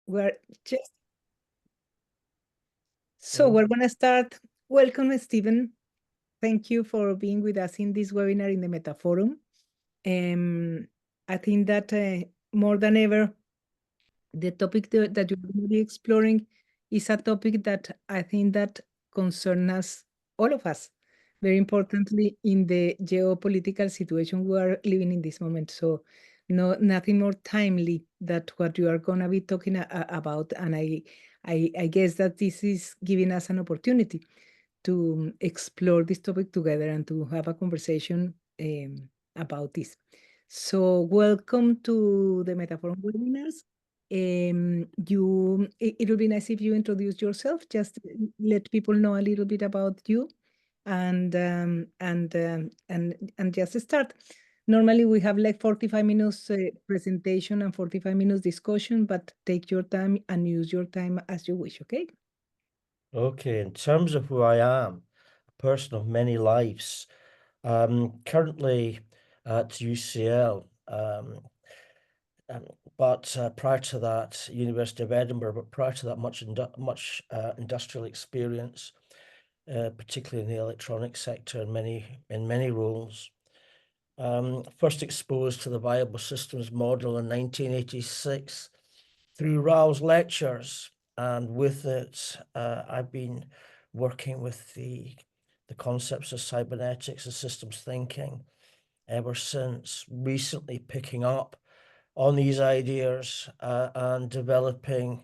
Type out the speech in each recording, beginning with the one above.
We're just we're gonna start. Welcome, Stephen. Thank you for being with us in this webinar in the Meta Forum. I think that more than ever, the topic that you're going to be exploring is a topic that I think that concerns us, all of us, very importantly in the geopolitical situation we are living in this moment. So nothing more timely that what you are going to be talking about. And I guess that this is giving us an opportunity to explore this topic together and to have a conversation about this. So welcome to the Metaforum webinars. It would be nice if you introduce yourself, just let people know a little bit about you and just start. Normally we have like 45 minutes presentation and 45 minutes discussion, but take your time and use your time as you wish, okay? Okay, in terms of who I am, a person of many lives, currently at UCL, but prior to that, University of Edinburgh, but prior to that, much industrial experience, particularly in the electronics sector in many roles. First exposed to the viable systems model in 1986 through Rao's lectures, and with it, I've been working with the concepts of cybernetics and systems thinking ever since, recently picking up on these ideas and developing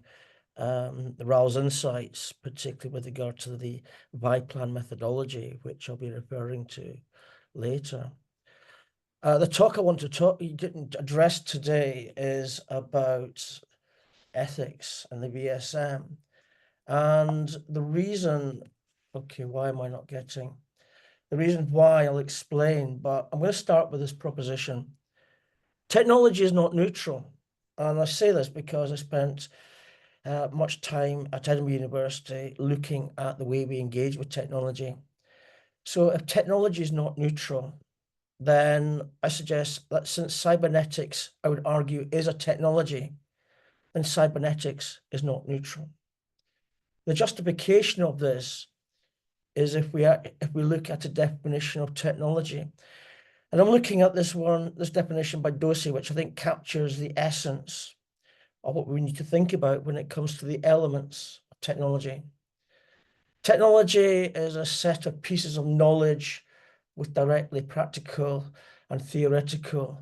Rao's insights, particularly with regard to the VIPLAN methodology, which I'll be referring to later. The talk I want to address today is about ethics and the VSM. And the reason, why am I not getting? The reason why I'll explain, but I'm going to start with this proposition. Technology is not neutral. And I say this because I spent much time at Edinburgh University looking at the way we engage with technology. So if technology is not neutral, then I suggest that since cybernetics, I would argue, is a technology, then cybernetics is not neutral. The justification of this is if we look at a definition of technology, and I'm looking at this definition by Dosey, which I think captures the essence of what we need to think about when it comes to the elements of technology. Technology is a set of pieces of knowledge with directly practical and theoretical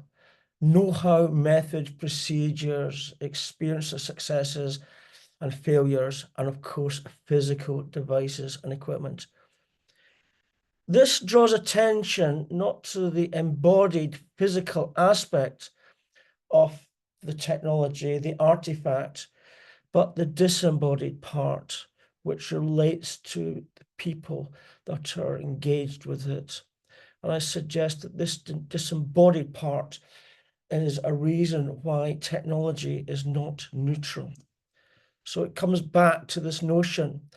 know-how, methods, procedures, experience of successes and failures, and of course, physical devices and equipment. This draws attention not to the embodied physical aspect of the technology, the artifact, but the disembodied part, which relates to the people that are engaged with it. And I suggest that this disembodied part is a reason why technology is not neutral. So it comes back to this notion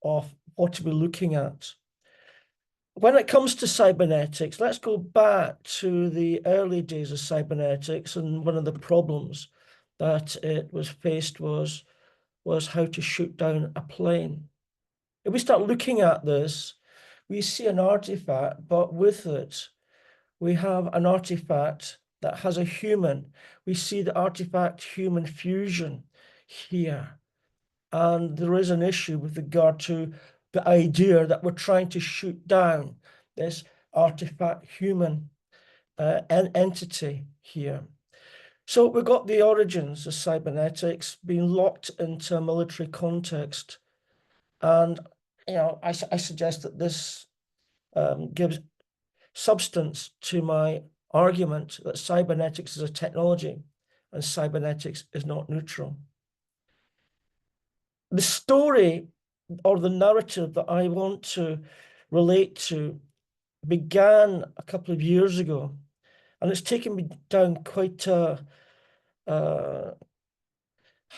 of what to be looking at. When it comes to cybernetics, let's go back to the early days of cybernetics, and one of the problems that it was faced was how to shoot down a plane. If we start looking at this, we see an artifact, but with it, we have an artifact that has a human. We see the artifact human fusion here. And there is an issue with regard to the idea that we're trying to shoot down this artifact human entity here. So we've got the origins of cybernetics being locked into a military context. And, I suggest that this gives substance to my argument that cybernetics is a technology and cybernetics is not neutral. The story or the narrative that I want to relate to began a couple of years ago, and it's taken me down quite a, how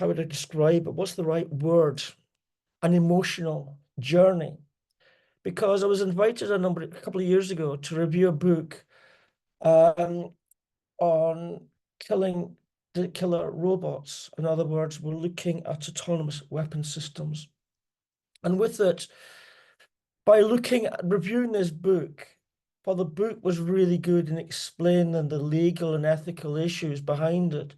would I describe it? What's the right word? An emotional journey. Because I was invited a couple of years ago to review a book on killing killer robots. In other words, we're looking at autonomous weapon systems. And with it, by reviewing this book, while the book was really good in explaining the legal and ethical issues behind it,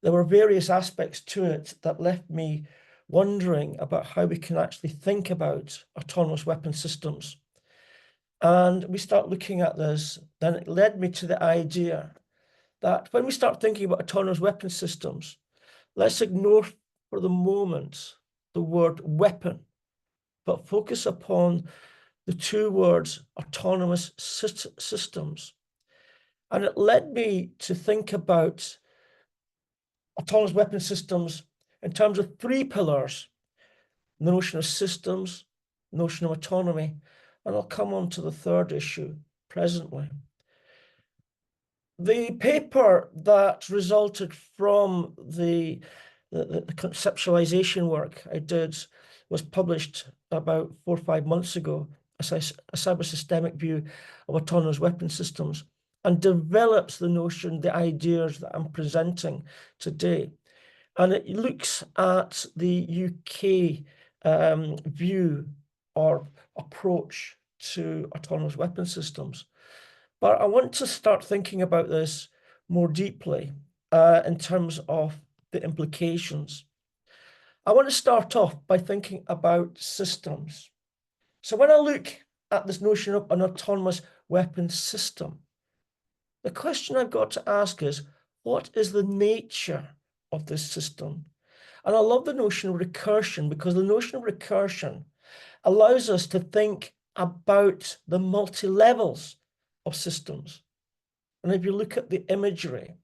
there were various aspects to it that left me wondering about how we can actually think about autonomous weapon systems. And we start looking at this, then it led me to the idea that when we start thinking about autonomous weapon systems, let's ignore for the moment the word weapon, but focus upon the two words autonomous systems. And it led me to think about autonomous weapon systems in terms of three pillars: the notion of systems, notion of autonomy, and I'll come on to the third issue presently. The paper that resulted from the conceptualization work I did was published about 4 or 5 months ago, a cyber-systemic view of autonomous weapon systems, and develops the notion, the ideas that I'm presenting today. And it looks at the UK view or approach to autonomous weapon systems. But I want to start thinking about this more deeply in terms of the implications. I want to start off by thinking about systems. So when I look at this notion of an autonomous weapon system, the question I've got to ask is, what is the nature of this system? And I love the notion of recursion, because the notion of recursion allows us to think about the multi-levels of systems. And if you look at the imagery,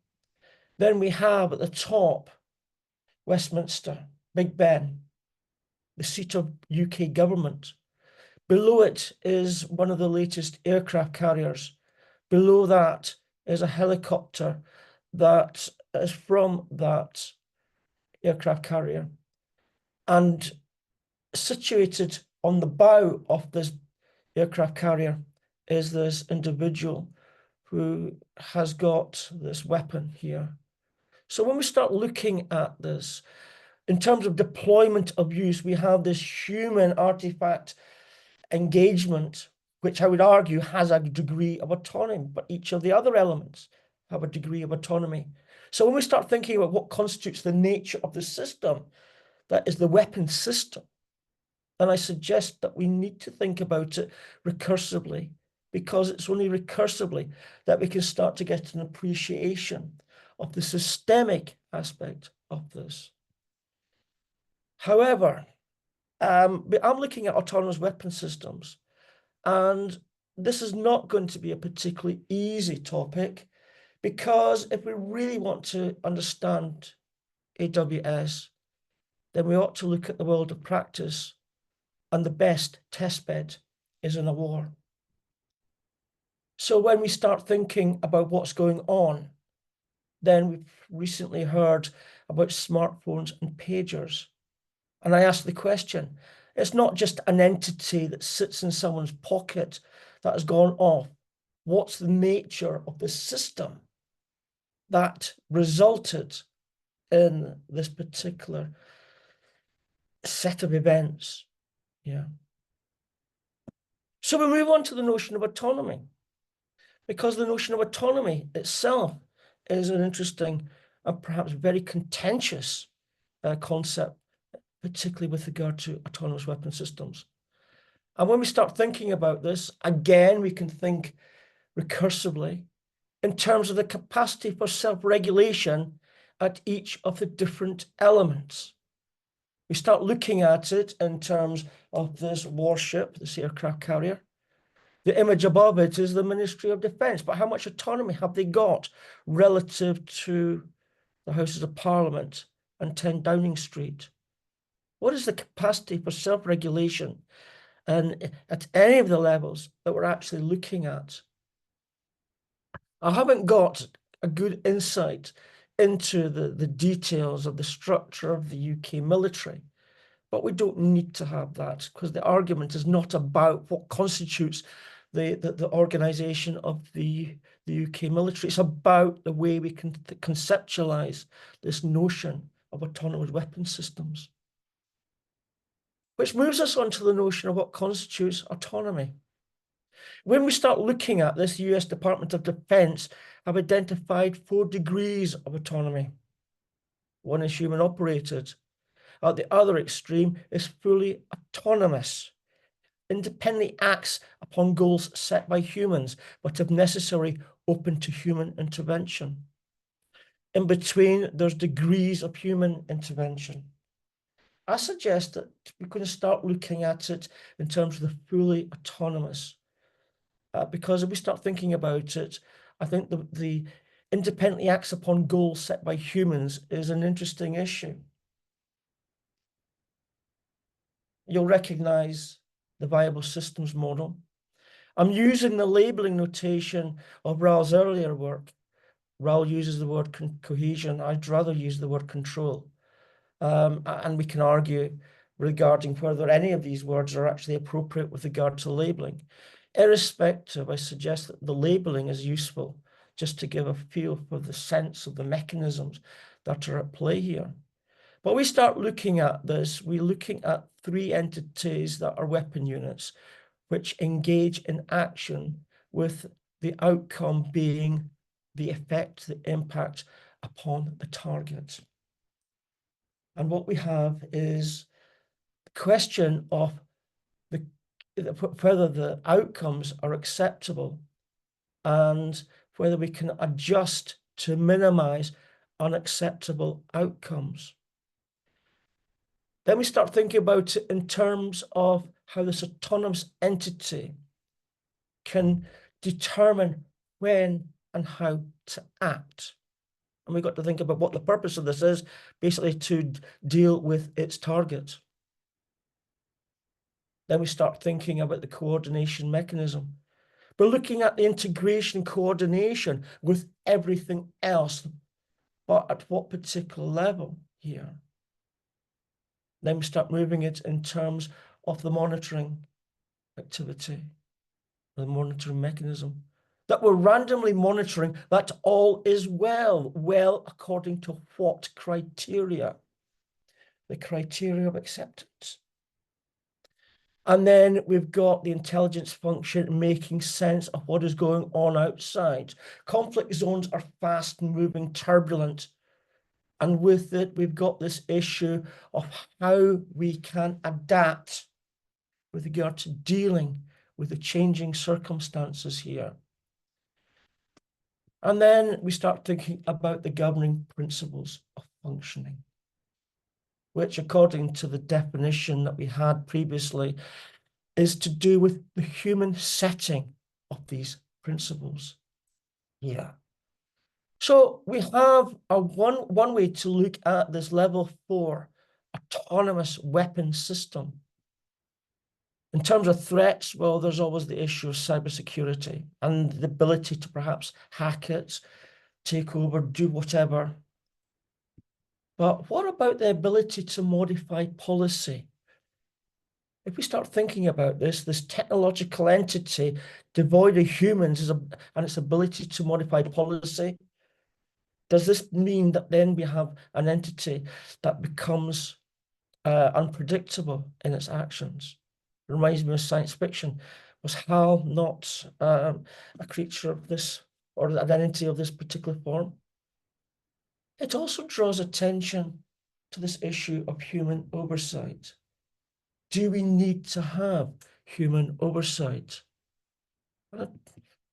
then we have at the top Westminster, Big Ben, the seat of UK government. Below it is one of the latest aircraft carriers. Below that is a helicopter that is from that aircraft carrier. And situated on the bow of this aircraft carrier is this individual who has got this weapon here. So when we start looking at this, in terms of deployment of use, we have this human artifact engagement, which I would argue has a degree of autonomy, but each of the other elements have a degree of autonomy. So when we start thinking about what constitutes the nature of the system, that is the weapon system, then I suggest that we need to think about it recursively, because it's only recursively that we can start to get an appreciation of the systemic aspect of this. However, I'm looking at autonomous weapon systems, and this is not going to be a particularly easy topic, because if we really want to understand AWS, then we ought to look at the world of practice, and the best testbed is in a war. So when we start thinking about what's going on, then we've recently heard about smartphones and pagers. And I ask the question, it's not just an entity that sits in someone's pocket that has gone off. What's the nature of the system that resulted in this particular set of events? Yeah. So we move on to the notion of autonomy, because the notion of autonomy itself is an interesting and perhaps very contentious concept, particularly with regard to autonomous weapon systems. And when we start thinking about this, again, we can think recursively in terms of the capacity for self-regulation at each of the different elements. We start looking at it in terms of this warship, this aircraft carrier. The image above it is the Ministry of Defence, but how much autonomy have they got relative to the Houses of Parliament and 10 Downing Street? What is the capacity for self-regulation and at any of the levels that we're actually looking at? I haven't got a good insight into the details of the structure of the UK military, but we don't need to have that, because the argument is not about what constitutes the organization of the UK military. It's about the way we can conceptualize this notion of autonomous weapon systems. Which moves us on to the notion of what constitutes autonomy. When we start looking at this, the US Department of Defense have identified 4 degrees of autonomy. One is human operated. At the other extreme is fully autonomous. Independently acts upon goals set by humans, but if necessary, open to human intervention. In between, there's degrees of human intervention. I suggest that we're going to start looking at it in terms of the fully autonomous. Because if we start thinking about it, I think the independently acts upon goals set by humans is an interesting issue. You'll recognize the viable systems model. I'm using the labeling notation of Raoul's earlier work. Raoul uses the word cohesion. I'd rather use the word control. And we can argue regarding whether any of these words are actually appropriate with regard to labeling. Irrespective, I suggest that the labeling is useful just to give a feel for the sense of the mechanisms that are at play here. But we start looking at this, we're looking at 3 entities that are weapon units, which engage in action with the outcome being the effect, the impact upon the target. And what we have is the question of whether the outcomes are acceptable and whether we can adjust to minimize unacceptable outcomes. Then we start thinking about it in terms of how this autonomous entity can determine when and how to act. And we've got to think about what the purpose of this is, basically to deal with its target. Then we start thinking about the coordination mechanism. We're looking at the integration coordination with everything else, but at what particular level here? Then we start moving it in terms of the monitoring activity, the monitoring mechanism, that we're randomly monitoring that all is well. Well, according to what criteria? The criteria of acceptance. And then we've got the intelligence function making sense of what is going on outside. Conflict zones are fast moving, turbulent. And with it, we've got this issue of how we can adapt with regard to dealing with the changing circumstances here. And then we start thinking about the governing principles of functioning, which, according to the definition that we had previously, is to do with the human setting of these principles here. So we have one way to look at this level 4 autonomous weapon system. In terms of threats, well, there's always the issue of cybersecurity and the ability to perhaps hack it, take over, do whatever. But what about the ability to modify policy? If we start thinking about this technological entity devoid of humans and its ability to modify policy, does this mean that then we have an entity that becomes unpredictable in its actions? It reminds me of science fiction. Was Hal not a creature of this, or an entity of this particular form? It also draws attention to this issue of human oversight. Do we need to have human oversight?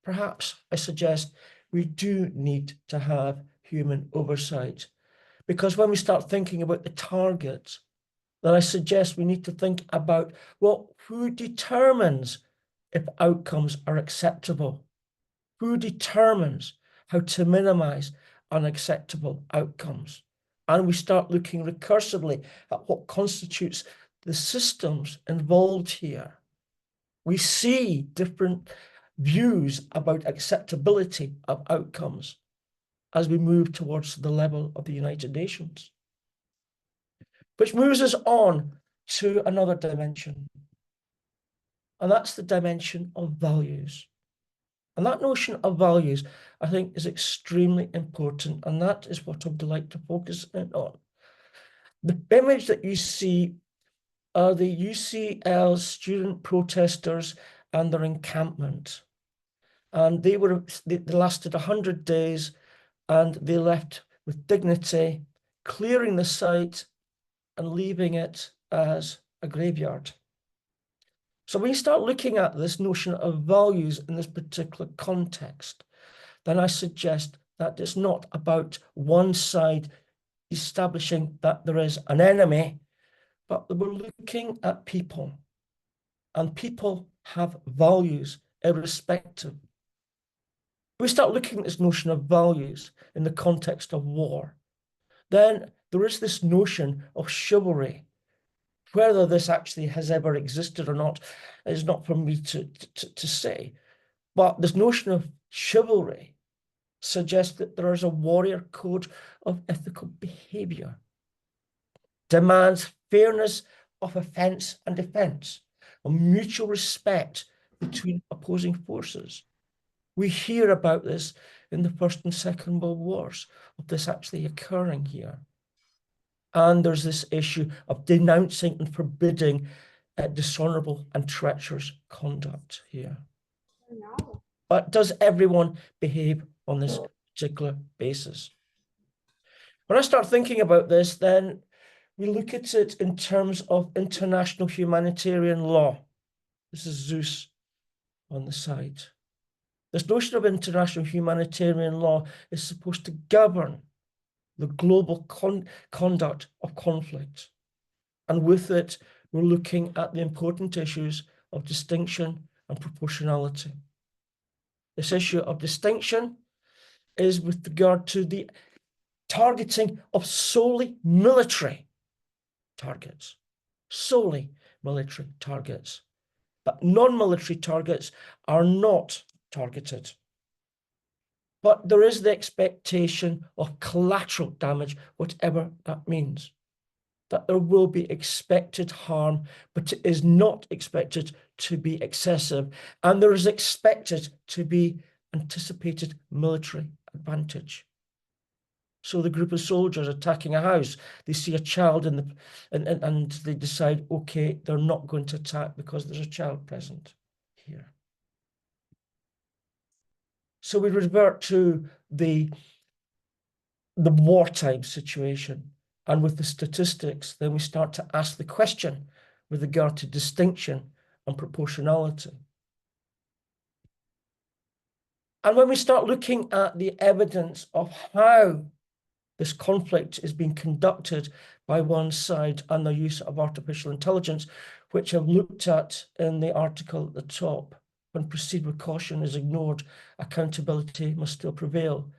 Perhaps I suggest we do need to have human oversight, because when we start thinking about the target, then I suggest we need to think about, well, who determines if outcomes are acceptable? Who determines how to minimize unacceptable outcomes? And we start looking recursively at what constitutes the systems involved here. We see different views about acceptability of outcomes as we move towards the level of the United Nations. Which moves us on to another dimension. and that's the dimension of values. And that notion of values, I think, is extremely important, and that is what I would like to focus in on. The image that you see are the UCL student protesters and their encampment. And they lasted 100 days, and they left with dignity, clearing the site and leaving it as a graveyard. So when you start looking at this notion of values in this particular context, then I suggest that it's not about one side establishing that there is an enemy, but we're looking at people, and people have values irrespective. We start looking at this notion of values in the context of war, then there is this notion of chivalry. Whether this actually has ever existed or not is not for me to say. But this notion of chivalry suggests that there is a warrior code of ethical behavior, demands fairness of offense and defense, a mutual respect between opposing forces. We hear about this in the First and Second World Wars, of this actually occurring here. And there's this issue of denouncing and forbidding dishonorable and treacherous conduct here. No. But does everyone behave on this particular basis? When I start thinking about this, then we look at it in terms of international humanitarian law. This is Zeus on the side. This notion of international humanitarian law is supposed to govern the global conduct of conflict. And with it, we're looking at the important issues of distinction and proportionality. This issue of distinction is with regard to the targeting of solely military targets, but non-military targets are not targeted. But there is the expectation of collateral damage, whatever that means, that there will be expected harm, but it is not expected to be excessive, and there is expected to be anticipated military advantage. So the group of soldiers attacking a house, they see a child and they decide, okay, they're not going to attack because there's a child present here. So we revert to the wartime situation, and with the statistics, then we start to ask the question with regard to distinction and proportionality. And when we start looking at the evidence of how this conflict is being conducted by one side and the use of artificial intelligence, which I've looked at in the article at the top, when proceed with caution is ignored, accountability must still prevail.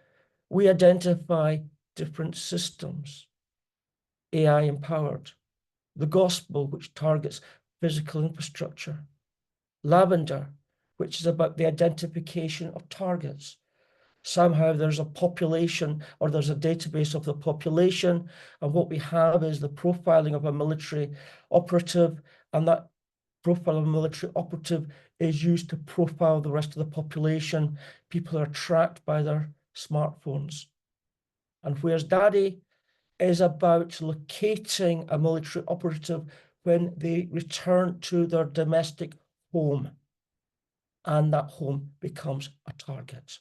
We identify different systems, AI empowered, the gospel, which targets physical infrastructure, lavender, which is about the identification of targets. Somehow there's a population, or there's a database of the population, and what we have is the profiling of a military operative, and that profile of a military operative is used to profile the rest of the population. People are tracked by their smartphones. And whereas Daddy is about locating a military operative when they return to their domestic home, and that home becomes a target.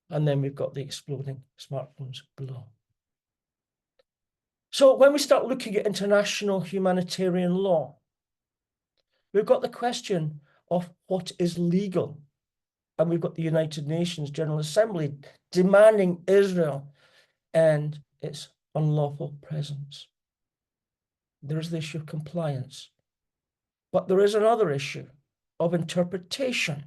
And then we've got the exploding smartphones below. So when we start looking at international humanitarian law, we've got the question of what is legal. And we've got the United Nations General Assembly demanding Israel end its unlawful presence. There is the issue of compliance. But there is another issue of interpretation,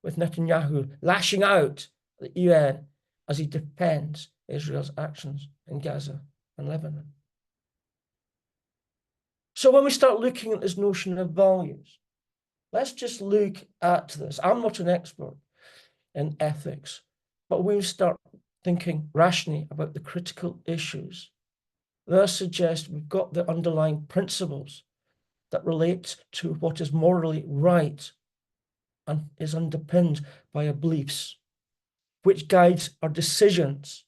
with Netanyahu lashing out at the UN as he defends Israel's actions in Gaza and Lebanon. So when we start looking at this notion of values, let's just look at this. I'm not an expert in ethics, but we start thinking rationally about the critical issues. That suggests we've got the underlying principles that relates to what is morally right and is underpinned by our beliefs, which guides our decisions,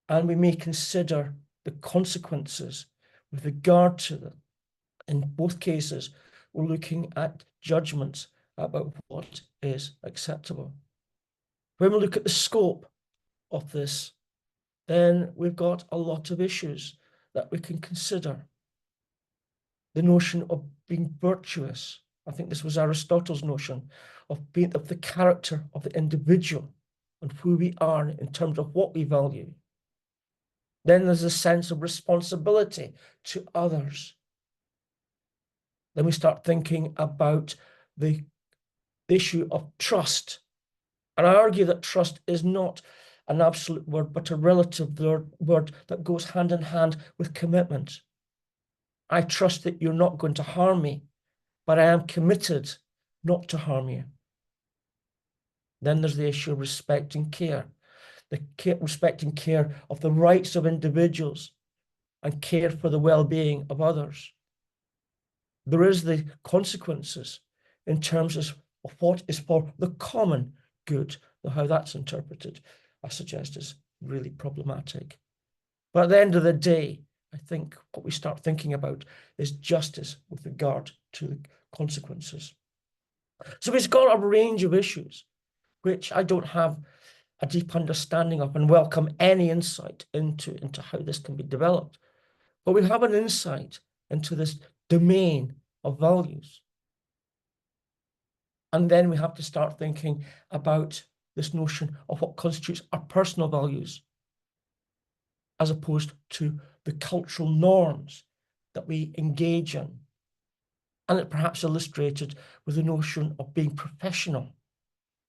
and we may consider the consequences with regard to them. In both cases, we're looking at judgments about what is acceptable. When we look at the scope of this, then we've got a lot of issues that we can consider. The notion of being virtuous. I think this was Aristotle's notion of the character of the individual and who we are in terms of what we value. Then there's a sense of responsibility to others. Then we start thinking about the issue of trust. And I argue that trust is not an absolute word, but a relative word that goes hand in hand with commitment. I trust that you're not going to harm me, but I am committed not to harm you. Then there's the issue of respect and care. Respect and care of the rights of individuals and care for the well-being of others. There is the consequences in terms of what is for the common good, how that's interpreted, I suggest is really problematic. But at the end of the day, I think what we start thinking about is justice with regard to the consequences. So we've got a range of issues which I don't have a deep understanding of and welcome any insight into how this can be developed. But we have an insight into this domain of values. And then we have to start thinking about this notion of what constitutes our personal values, as opposed to the cultural norms that we engage in. And it perhaps illustrated with the notion of being professional.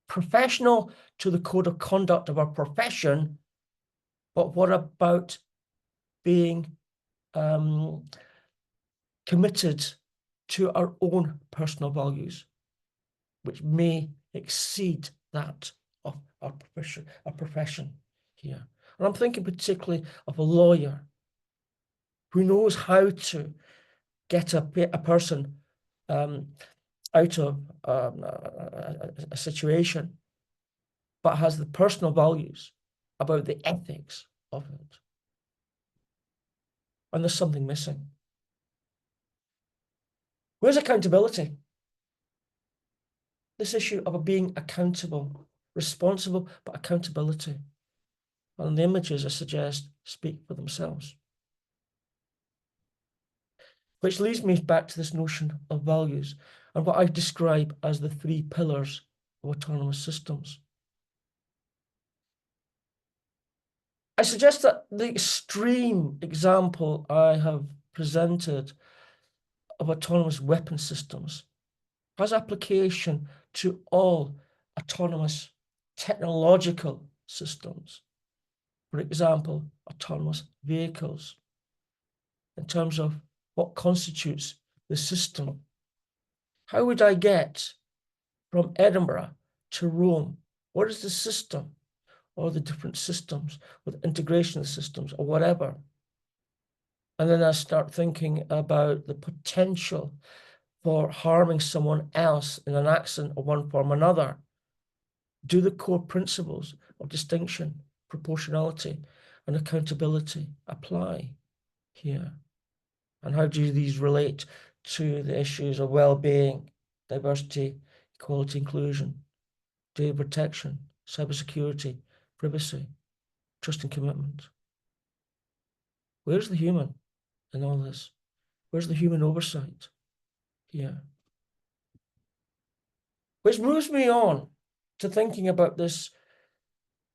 Professional to the code of conduct of our profession, but what about being committed to our own personal values, which may exceed that of our profession here. And I'm thinking particularly of a lawyer who knows how to get a person out of a situation, but has the personal values about the ethics of it. And there's something missing. Where's accountability? This issue of being accountable, responsible, but accountability. And the images, I suggest, speak for themselves. Which leads me back to this notion of values and what I describe as the 3 pillars of autonomous systems. I suggest that the extreme example I have presented of autonomous weapon systems has application to all autonomous technological systems. For example, autonomous vehicles, in terms of what constitutes the system. How would I get from Edinburgh to Rome? What is the system, or the different systems with integration of systems or whatever? And then I start thinking about the potential for harming someone else in an accident of one form or another. Do the core principles of distinction, proportionality, and accountability apply here? And how do these relate to the issues of well-being, diversity, equality, inclusion, data protection, cybersecurity, privacy, trust and commitment? Where's the human in all this? Where's the human oversight here? Which moves me on to thinking about this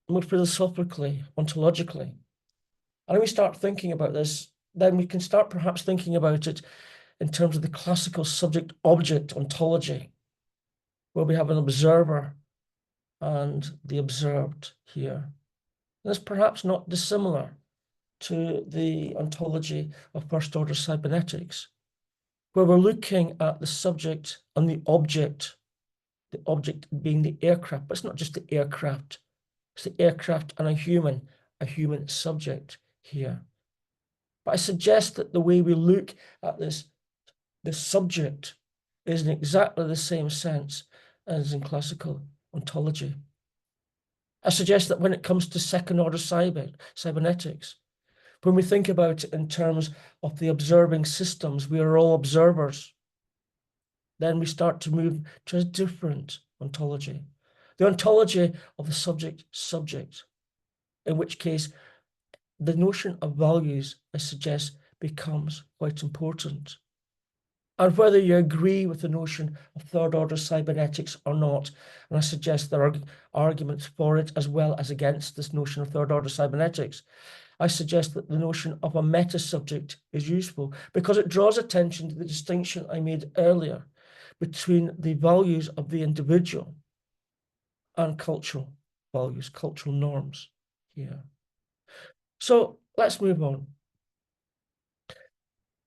more philosophically, ontologically. And when we start thinking about this, then we can start perhaps thinking about it in terms of the classical subject-object ontology, where we have an observer and the observed here. And it's perhaps not dissimilar to the ontology of first-order cybernetics, where we're looking at the subject and the object being the aircraft. But it's not just the aircraft, it's the aircraft and a human subject here. But I suggest that the way we look at this the subject is in exactly the same sense as in classical ontology. I suggest that when it comes to second-order cybernetics, when we think about it in terms of the observing systems, we are all observers. Then we start to move to a different ontology, the ontology of the subject, in which case the notion of values, I suggest, becomes quite important. And whether you agree with the notion of third-order cybernetics or not, and I suggest there are arguments for it as well as against this notion of third-order cybernetics, I suggest that the notion of a meta-subject is useful because it draws attention to the distinction I made earlier between the values of the individual and cultural values, cultural norms here. So let's move on.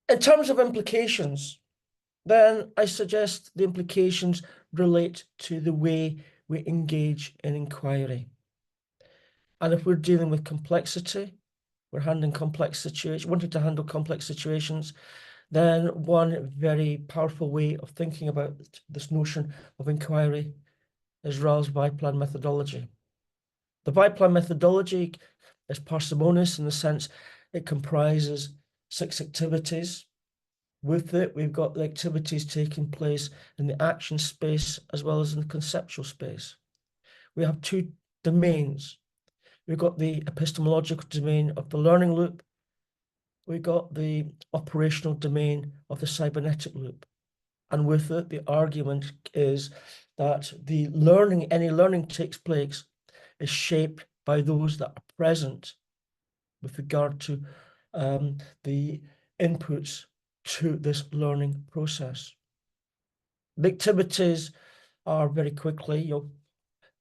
In terms of implications, then I suggest the implications relate to the way we engage in inquiry. And if we're dealing with complexity, we're handling complex situations, wanting to handle complex situations, then one very powerful way of thinking about this notion of inquiry is Raoult's Viplan methodology. The Viplan methodology is parsimonious in the sense it comprises 6 activities. With it, we've got the activities taking place in the action space as well as in the conceptual space. We have 2 domains. We've got the epistemological domain of the learning loop. We've got the operational domain of the cybernetic loop. And with it, the argument is that the learning, any learning takes place, is shaped by those that are present with regard to the inputs to this learning process. The activities are very quickly, you'll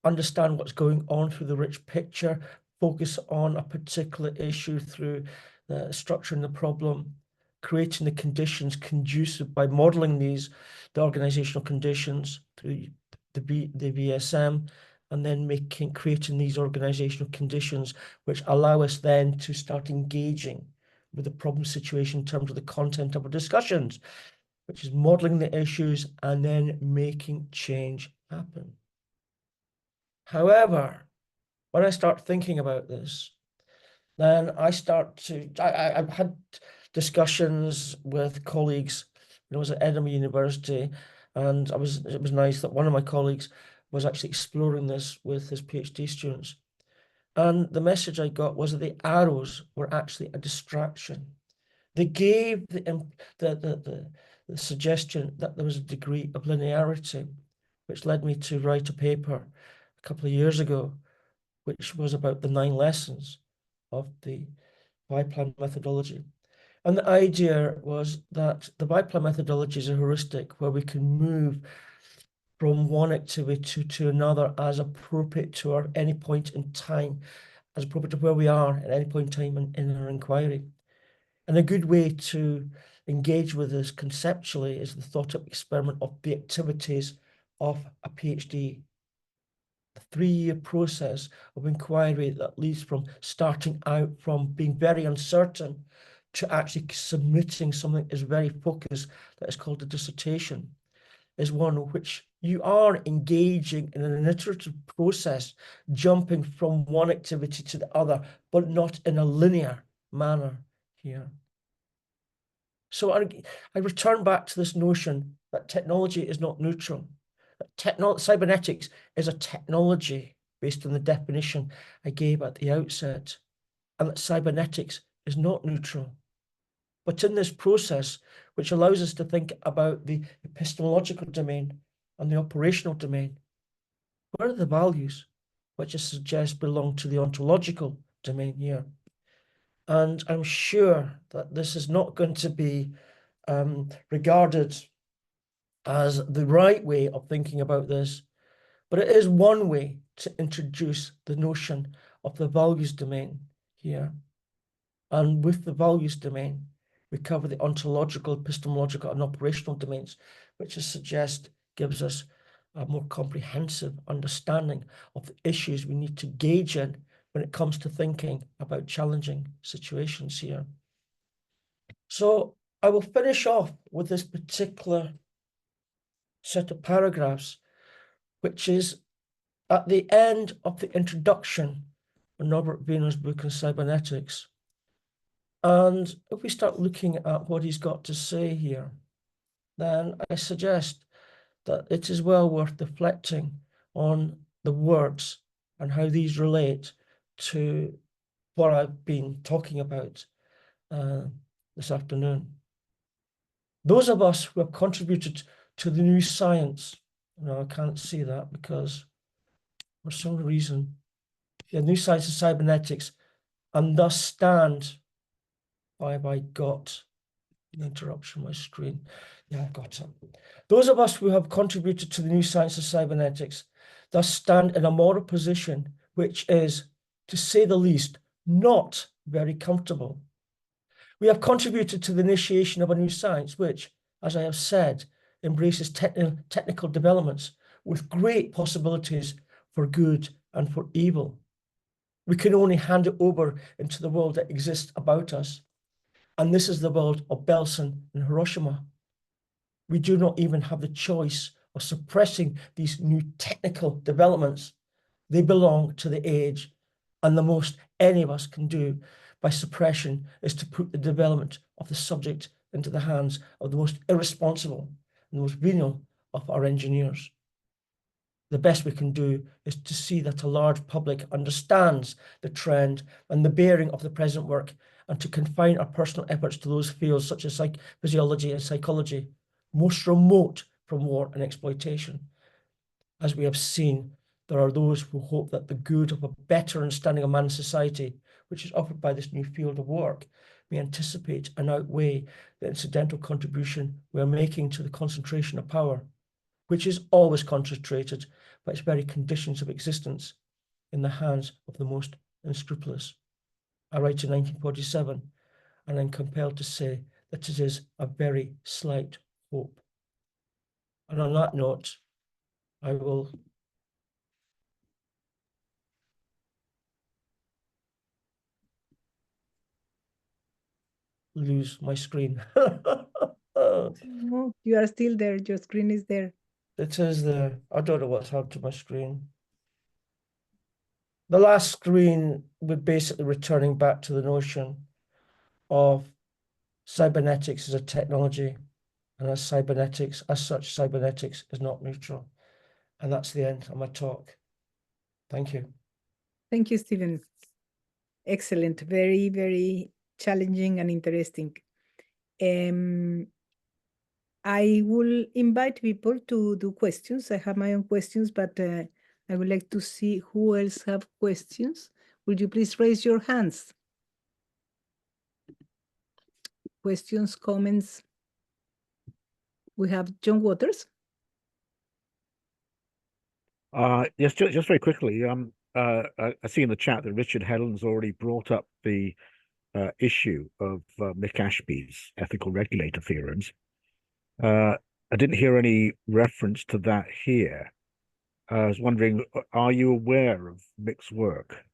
understand what's going on through the rich picture, focus on a particular issue through the structuring the problem, creating the conditions conducive by modeling the organizational conditions through the VSM, and then creating these organizational conditions which allow us then to start engaging with the problem situation in terms of the content of our discussions, which is modeling the issues and then making change happen. However, when I start thinking about this, then I've had discussions with colleagues when I was at Edinburgh University, and it was nice that one of my colleagues was actually exploring this with his PhD students. And the message I got was that the arrows were actually a distraction. They gave the suggestion that there was a degree of linearity, which led me to write a paper a couple of years ago, which was about the 9 lessons of the Viplan methodology. And the idea was that the Viplan methodology is a heuristic where we can move from one activity to another as appropriate to any point in time, as appropriate to where we are at any point in time in our inquiry. And a good way to engage with this conceptually is the thought-up experiment of the activities of a PhD. The 3-year process of inquiry that leads from starting out from being very uncertain to actually submitting something that is very focused, that is called a dissertation, is one which you are engaging in an iterative process, jumping from one activity to the other, but not in a linear manner here. So I return back to this notion that technology is not neutral. Cybernetics is a technology based on the definition I gave at the outset, and that cybernetics is not neutral. But in this process, which allows us to think about the epistemological domain and the operational domain, where are the values which I suggest belong to the ontological domain here? And I'm sure that this is not going to be regarded as the right way of thinking about this, but it is one way to introduce the notion of the values domain here. And with the values domain, we cover the ontological, epistemological, and operational domains, which I suggest gives us a more comprehensive understanding of the issues we need to gauge in when it comes to thinking about challenging situations here. So I will finish off with this particular set of paragraphs, which is at the end of the introduction of Norbert Wiener's book on cybernetics. And if we start looking at what he's got to say here, then I suggest that it is well worth reflecting on the words and how these relate to what I've been talking about this afternoon. Those of us who have contributed to the new science, no, I can't see that because for some reason, the new science of cybernetics, and thus stand, have I got an interruption on my screen? Yeah, I've got it. Those of us who have contributed to the new science of cybernetics thus stand in a moral position which is, to say the least, not very comfortable. We have contributed to the initiation of a new science which, as I have said, embraces technical developments with great possibilities for good and for evil. We can only hand it over into the world that exists about us. And this is the world of Belsen and Hiroshima. We do not even have the choice of suppressing these new technical developments. They belong to the age, and the most any of us can do by suppression is to put the development of the subject into the hands of the most irresponsible and the most venal of our engineers. The best we can do is to see that a large public understands the trend and the bearing of the present work, and to confine our personal efforts to those fields such as physiology and psychology, most remote from war and exploitation. As we have seen, there are those who hope that the good of a better understanding of man's society, which is offered by this new field of work, may anticipate and outweigh the incidental contribution we are making to the concentration of power, which is always concentrated by its very conditions of existence in the hands of the most unscrupulous. I write in 1947, and I'm compelled to say that it is a very slight hope. And on that note, I will lose my screen. No, you are still there. Your screen is there. It is there. I don't know what's happened to my screen. The last screen, we're basically returning back to the notion of cybernetics as a technology, and as such, cybernetics is not neutral. And that's the end of my talk. Thank you. Thank you, Stephen. Excellent. Very, very challenging and interesting. I will invite people to do questions. I have my own questions, but I would like to see who else have questions. Would you please raise your hands? Questions, comments? We have John Waters. Yes, just very quickly. I see in the chat that Richard Helen's already brought up the issue of Mick Ashby's ethical regulator theorems. I didn't hear any reference to that here. I was wondering, are you aware of Mick's work?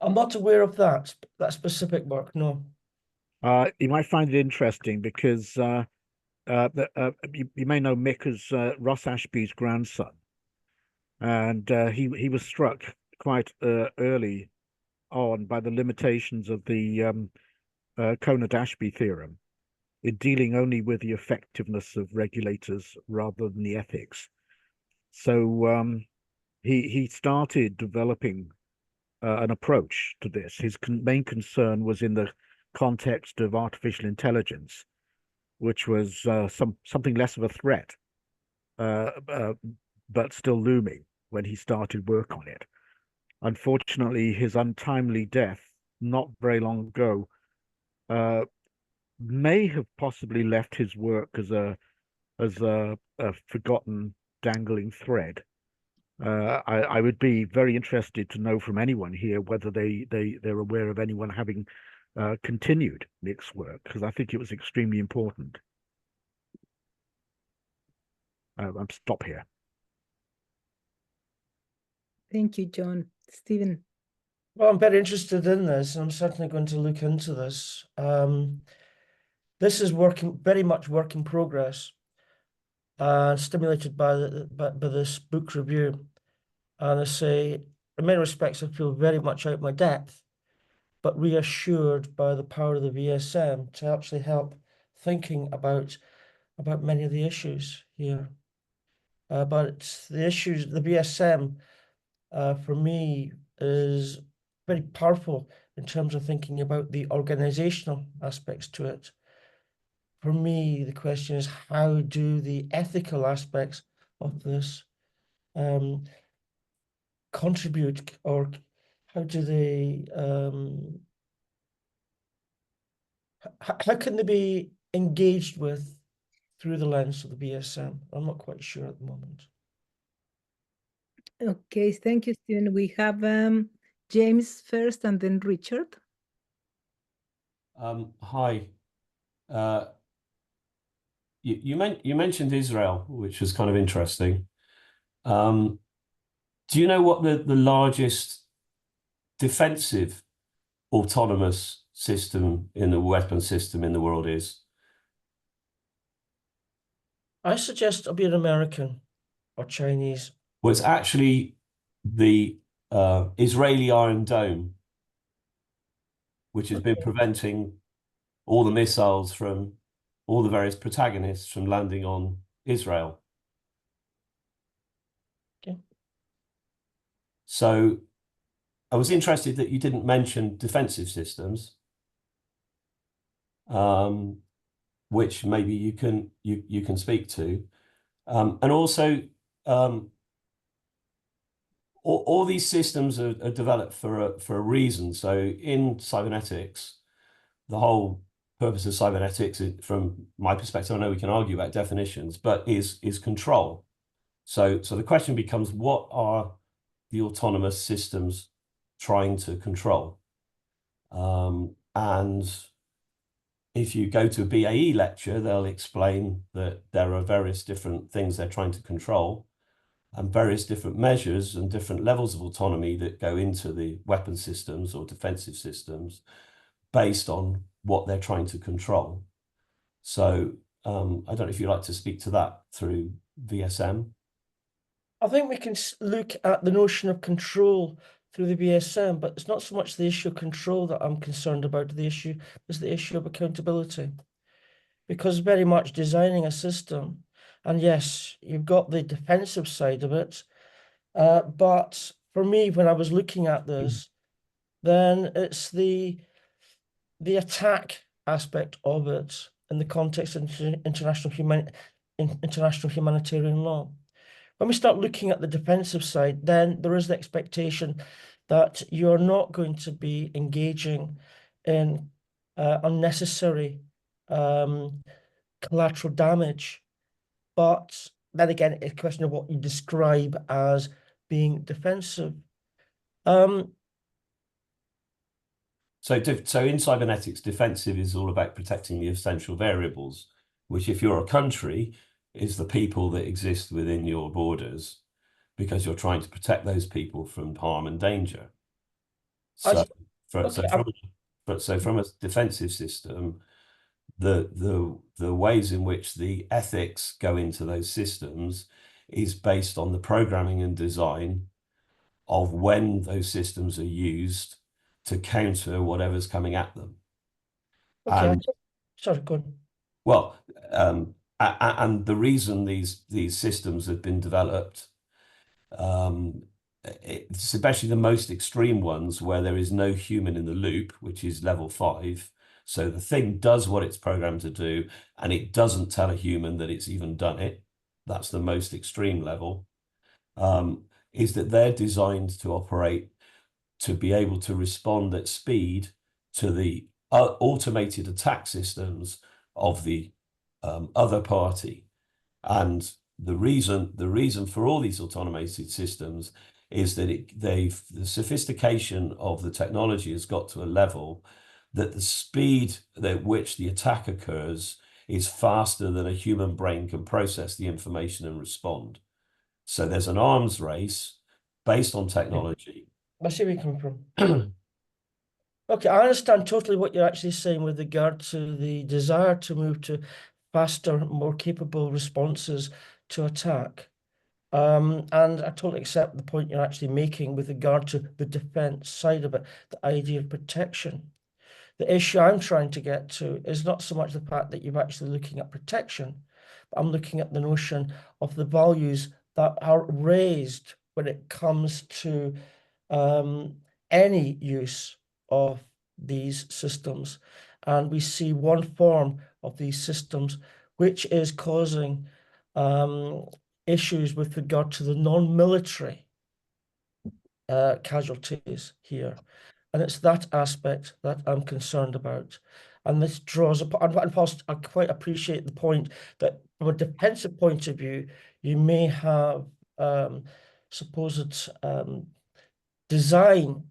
I'm not aware of that specific work, no. You might find it interesting because you may know Mick as Ross Ashby's grandson. And he was struck quite early on by the limitations of the Conant-Ashby theorem in dealing only with the effectiveness of regulators rather than the ethics. So he started developing an approach to this. His main concern was in the context of artificial intelligence, which was something less of a threat, but still looming when he started work on it. Unfortunately, his untimely death not very long ago may have possibly left his work as a forgotten dangling thread. I would be very interested to know from anyone here whether they're aware of anyone having continued Mick's work, because I think it was extremely important. I'm stop here. Thank you, John. Stephen. Well, I'm very interested in this, and I'm certainly going to look into this. This is very much work in progress, stimulated by this book review. And I say, in many respects, I feel very much out my depth, but reassured by the power of the VSM to actually help thinking about many of the issues here. But the issues, the VSM, for me, is very powerful in terms of thinking about the organizational aspects to it. For me, the question is, how do the ethical aspects of this contribute, or how do they, how can they be engaged with through the lens of the VSM? I'm not quite sure at the moment. Okay, thank you, Stephen. We have James first and then Richard. Hi. You mentioned Israel, which was kind of interesting. Do you know what the largest defensive autonomous system in the weapon system in the world is? I suggest it'll be an American or Chinese. Well, it's actually the Israeli Iron Dome, which has been preventing all the missiles from all the various protagonists from landing on Israel. Okay. So I was interested that you didn't mention defensive systems, which maybe you can speak to, and also all these systems are developed for a reason. So in cybernetics, the whole purpose of cybernetics, from my perspective, I know we can argue about definitions, but is control. So the question becomes, what are the autonomous systems trying to control? And if you go to a BAE lecture, they'll explain that there are various different things they're trying to control and various different measures and different levels of autonomy that go into the weapon systems or defensive systems based on what they're trying to control. So I don't know if you'd like to speak to that through VSM. I think we can look at the notion of control through the VSM, but it's not so much the issue of control that I'm concerned about. The issue is the issue of accountability, because very much designing a system, and yes, you've got the defensive side of it, but for me, when I was looking at this, then it's the attack aspect of it in the context of international humanitarian law. When we start looking at the defensive side, then there is the expectation that you're not going to be engaging in unnecessary collateral damage. But then again, it's a question of what you describe as being defensive. So in cybernetics, defensive is all about protecting the essential variables, which if you're a country, is the people that exist within your borders, because you're trying to protect those people from harm and danger. So from a defensive system, the ways in which the ethics go into those systems is based on the programming and design of when those systems are used to counter whatever's coming at them. Okay, sorry, go on. Well, and the reason these systems have been developed, especially the most extreme ones where there is no human in the loop, which is level 5. So the thing does what it's programmed to do, and it doesn't tell a human that it's even done it. That's the most extreme level. Is that they're designed to operate, to be able to respond at speed to the automated attack systems of the other party. And the reason for all these automated systems is that the sophistication of the technology has got to a level that the speed at which the attack occurs is faster than a human brain can process the information and respond. So there's an arms race based on technology. I see where you're coming from. Okay, I understand totally what you're actually saying with regard to the desire to move to faster, more capable responses to attack. And I totally accept the point you're actually making with regard to the defense side of it, the idea of protection. The issue I'm trying to get to is not so much the fact that you're actually looking at protection, but I'm looking at the notion of the values that are raised when it comes to any use of these systems. And we see one form of these systems which is causing issues with regard to the non-military casualties here. And it's that aspect that I'm concerned about. And this draws upon, and whilst I quite appreciate the point that from a defensive point of view, you may have supposed design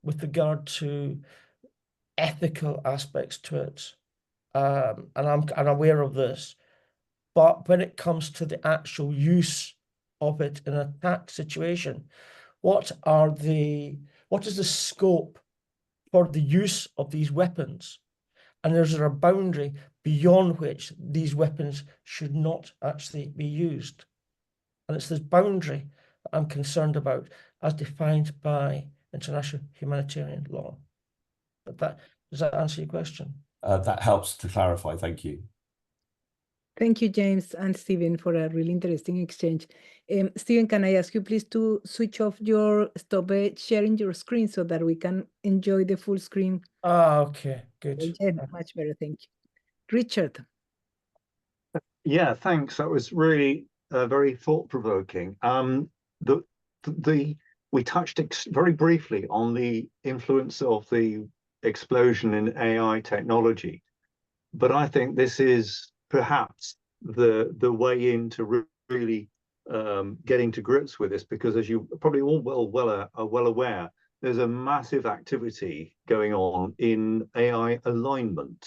with regard to ethical aspects to it. And I'm aware of this. But when it comes to the actual use of it in an attack situation, what is the scope for the use of these weapons? And is there a boundary beyond which these weapons should not actually be used? And it's this boundary that I'm concerned about as defined by international humanitarian law. But does that answer your question? That helps to clarify. Thank you. Thank you, James and Stephen, for a really interesting exchange. Stephen, can I ask you please to stop sharing your screen so that we can enjoy the full screen? Okay, good. Yeah, much better, thank you. Richard. Yeah, thanks. That was really very thought-provoking. We touched very briefly on the influence of the explosion in AI technology, but I think this is perhaps the way into really getting to grips with this, because as you probably all are well aware, there's a massive activity going on in AI alignment.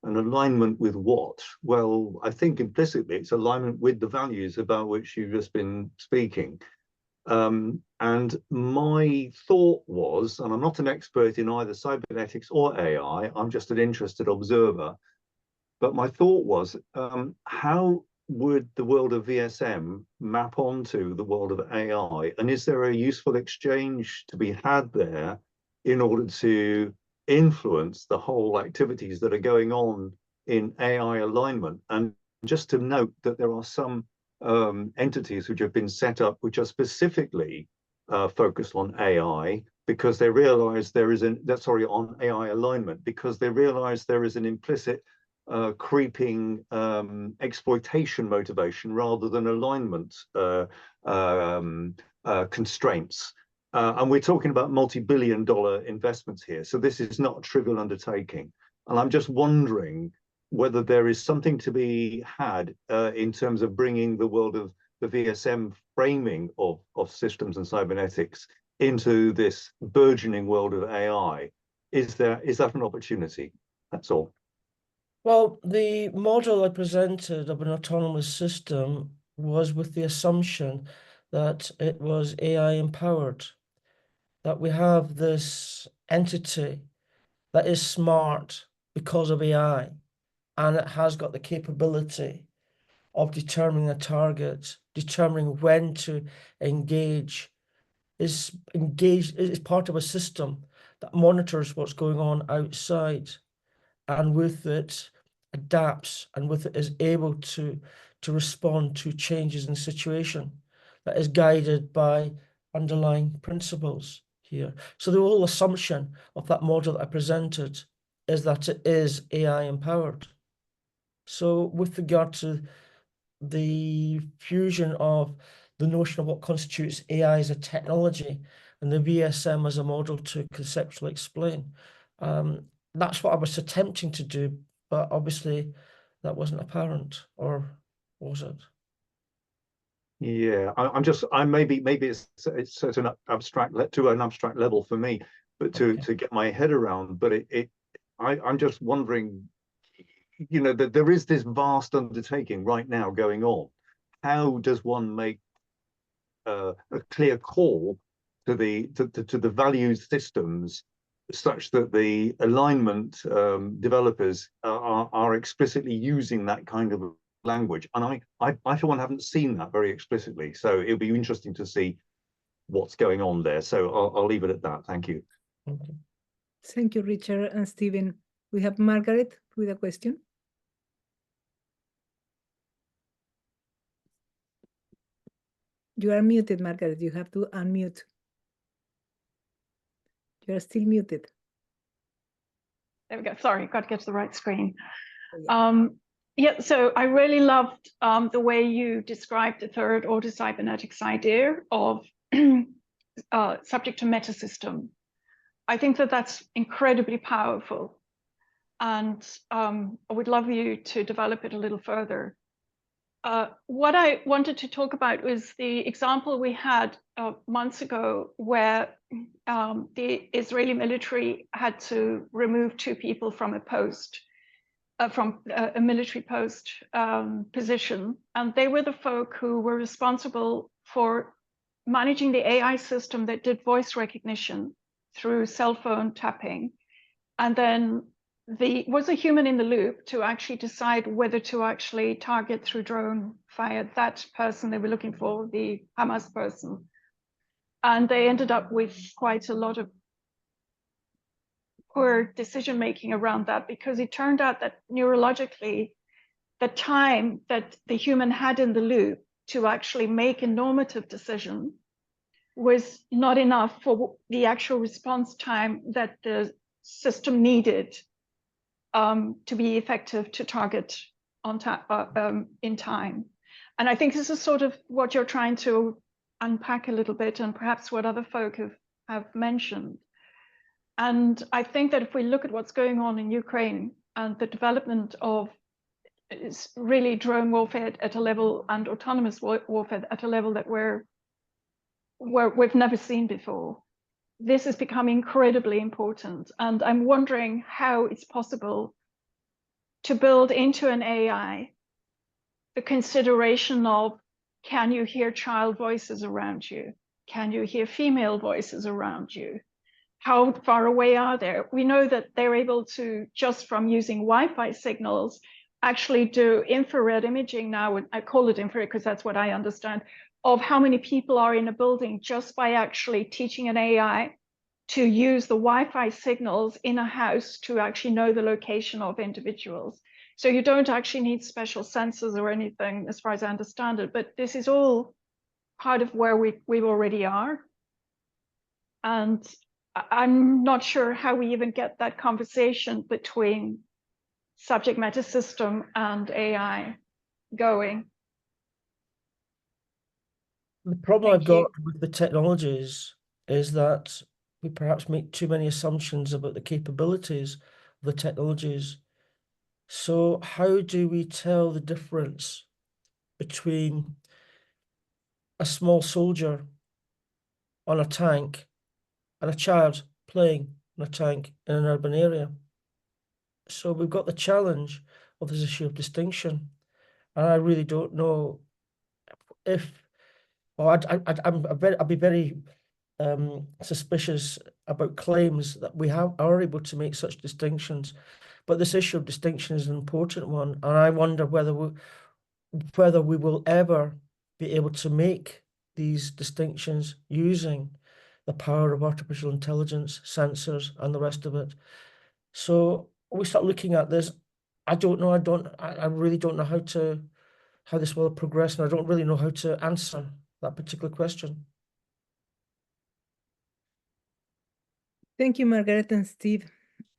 An alignment with what? Well, I think implicitly it's alignment with the values about which you've just been speaking. And my thought was, and I'm not an expert in either cybernetics or AI, I'm just an interested observer, but my thought was, how would the world of VSM map onto the world of AI? And is there a useful exchange to be had there in order to influence the whole activities that are going on in AI alignment? And just to note that there are some entities which have been set up which are specifically focused on AI, because they realize there is on AI alignment, because they realize there is an implicit creeping exploitation motivation rather than alignment constraints. And we're talking about multi-billion-dollar investments here. So this is not a trivial undertaking. And I'm just wondering whether there is something to be had in terms of bringing the world of the VSM framing of systems and cybernetics into this burgeoning world of AI. Is that an opportunity? That's all. Well, the model I presented of an autonomous system was with the assumption that it was AI empowered, that we have this entity that is smart because of AI, and it has got the capability of determining a target, determining when to engage, is part of a system that monitors what's going on outside, and with it adapts, and with it is able to respond to changes in the situation, that is guided by underlying principles here. So the whole assumption of that model that I presented is that it is AI empowered. So with regard to the fusion of the notion of what constitutes AI as a technology and the VSM as a model to conceptually explain, that's what I was attempting to do, but obviously that wasn't apparent, or was it? Yeah, maybe it's at an abstract level for me, but to get my head around. But I'm just wondering, that there is this vast undertaking right now going on. How does one make a clear call to the value systems such that the alignment developers are explicitly using that kind of language. And I for one haven't seen that very explicitly. So it'll be interesting to see what's going on there. So I'll leave it at that. Thank you. Okay. Thank you, Richard and Stephen. We have Margaret with a question. You are muted, Margaret. You have to unmute. You are still muted. There we go. Sorry, got to get to the right screen. Yeah. Yeah, so I really loved the way you described the third order cybernetics idea of subject to meta system. I think that that's incredibly powerful. And I would love you to develop it a little further. What I wanted to talk about was the example we had months ago where the Israeli military had to remove 2 people from a post, from a military post position. And they were the folk who were responsible for managing the AI system that did voice recognition through cell phone tapping. And then was a human in the loop to actually decide whether to actually target through drone fire that person they were looking for, the Hamas person. And they ended up with quite a lot of poor decision making around that, because it turned out that neurologically, the time that the human had in the loop to actually make a normative decision was not enough for the actual response time that the system needed to be effective to target on in time. And I think this is sort of what you're trying to unpack a little bit, and perhaps what other folk have mentioned. And I think that if we look at what's going on in Ukraine and the development of really drone warfare at a level and autonomous warfare at a level that we've never seen before, this is becoming incredibly important. And I'm wondering how it's possible to build into an AI the consideration of, can you hear child voices around you? Can you hear female voices around you? How far away are they? We know that they're able to, just from using Wi-Fi signals, actually do infrared imaging now. I call it infrared because that's what I understand, of how many people are in a building just by actually teaching an AI to use the Wi-Fi signals in a house to actually know the location of individuals. So you don't actually need special sensors or anything, as far as I understand it, but this is all part of where we already are. And I'm not sure how we even get that conversation between subject matter system and AI going. The problem Thank I've got you. with the technologies is that we perhaps make too many assumptions about the capabilities of the technologies. So how do we tell the difference between a small soldier on a tank and a child playing on a tank in an urban area? So we've got the challenge of this issue of distinction. And I really don't know if, well, I'd be very suspicious about claims that we are able to make such distinctions. But this issue of distinction is an important one, and I wonder whether we will ever be able to make these distinctions using the power of artificial intelligence, sensors, and the rest of it. So when we start looking at this, I don't know. I really don't know how this will progress, and I don't really know how to answer that particular question. Thank you, Margaret and Steve.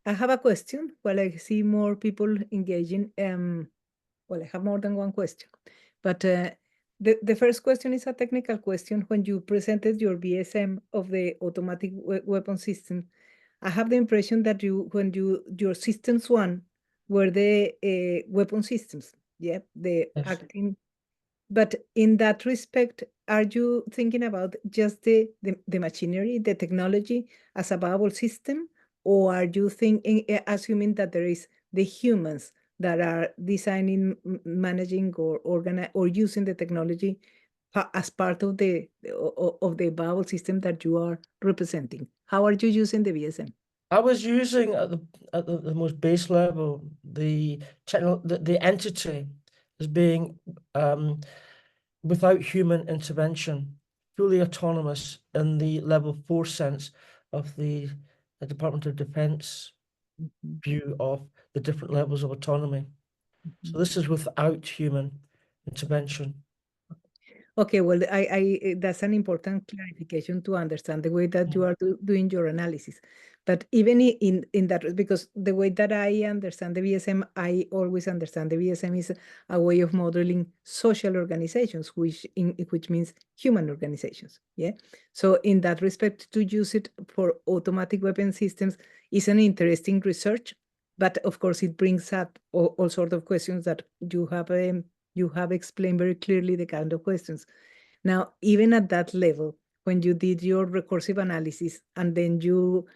I have a question while I see more people engaging. Well, I have more than one question, but the first question is a technical question. When you presented your VSM of the automatic weapon system, I have the impression that your systems one were the weapon systems, yeah, the Yes. acting. But in that respect, are you thinking about just the machinery, the technology as a viable system, or are you assuming that there is the humans that are designing, managing, or using the technology as part of the viable system that you are representing? How are you using the VSM? I was using at the most base level the entity as being without human intervention, fully autonomous in the level 4 sense of the Department of Defense view of the different levels of autonomy. So this is without human intervention. Okay, well, that's an important clarification to understand the way that you are doing your analysis. But even in that, because the way that I understand the VSM, I always understand the VSM is a way of modeling social organizations, which means human organizations. Yeah. So in that respect, to use it for automatic weapon systems is an interesting research, but of course it brings up all sorts of questions that you have explained very clearly the kind of questions. Now, even at that level, when you did your recursive analysis, and then you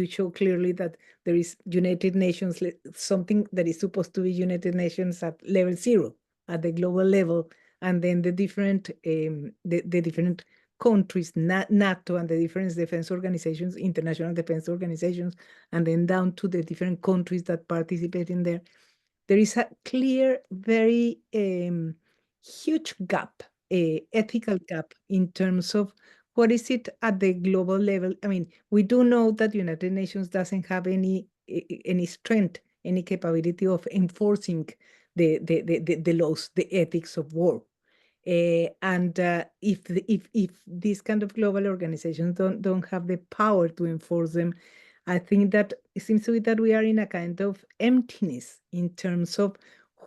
show clearly that there is United Nations, something that is supposed to be United Nations at level 0, at the global level, and then the different the different countries, NATO and the different defense organizations, international defense organizations, and then down to the different countries that participate in there. There is a clear, very huge gap, ethical gap in terms of what is it at the global level. I mean, we do know that United Nations doesn't have any strength, any capability of enforcing the laws, the ethics of war. And if these kind of global organizations don't have the power to enforce them, I think that it seems to be that we are in a kind of emptiness in terms of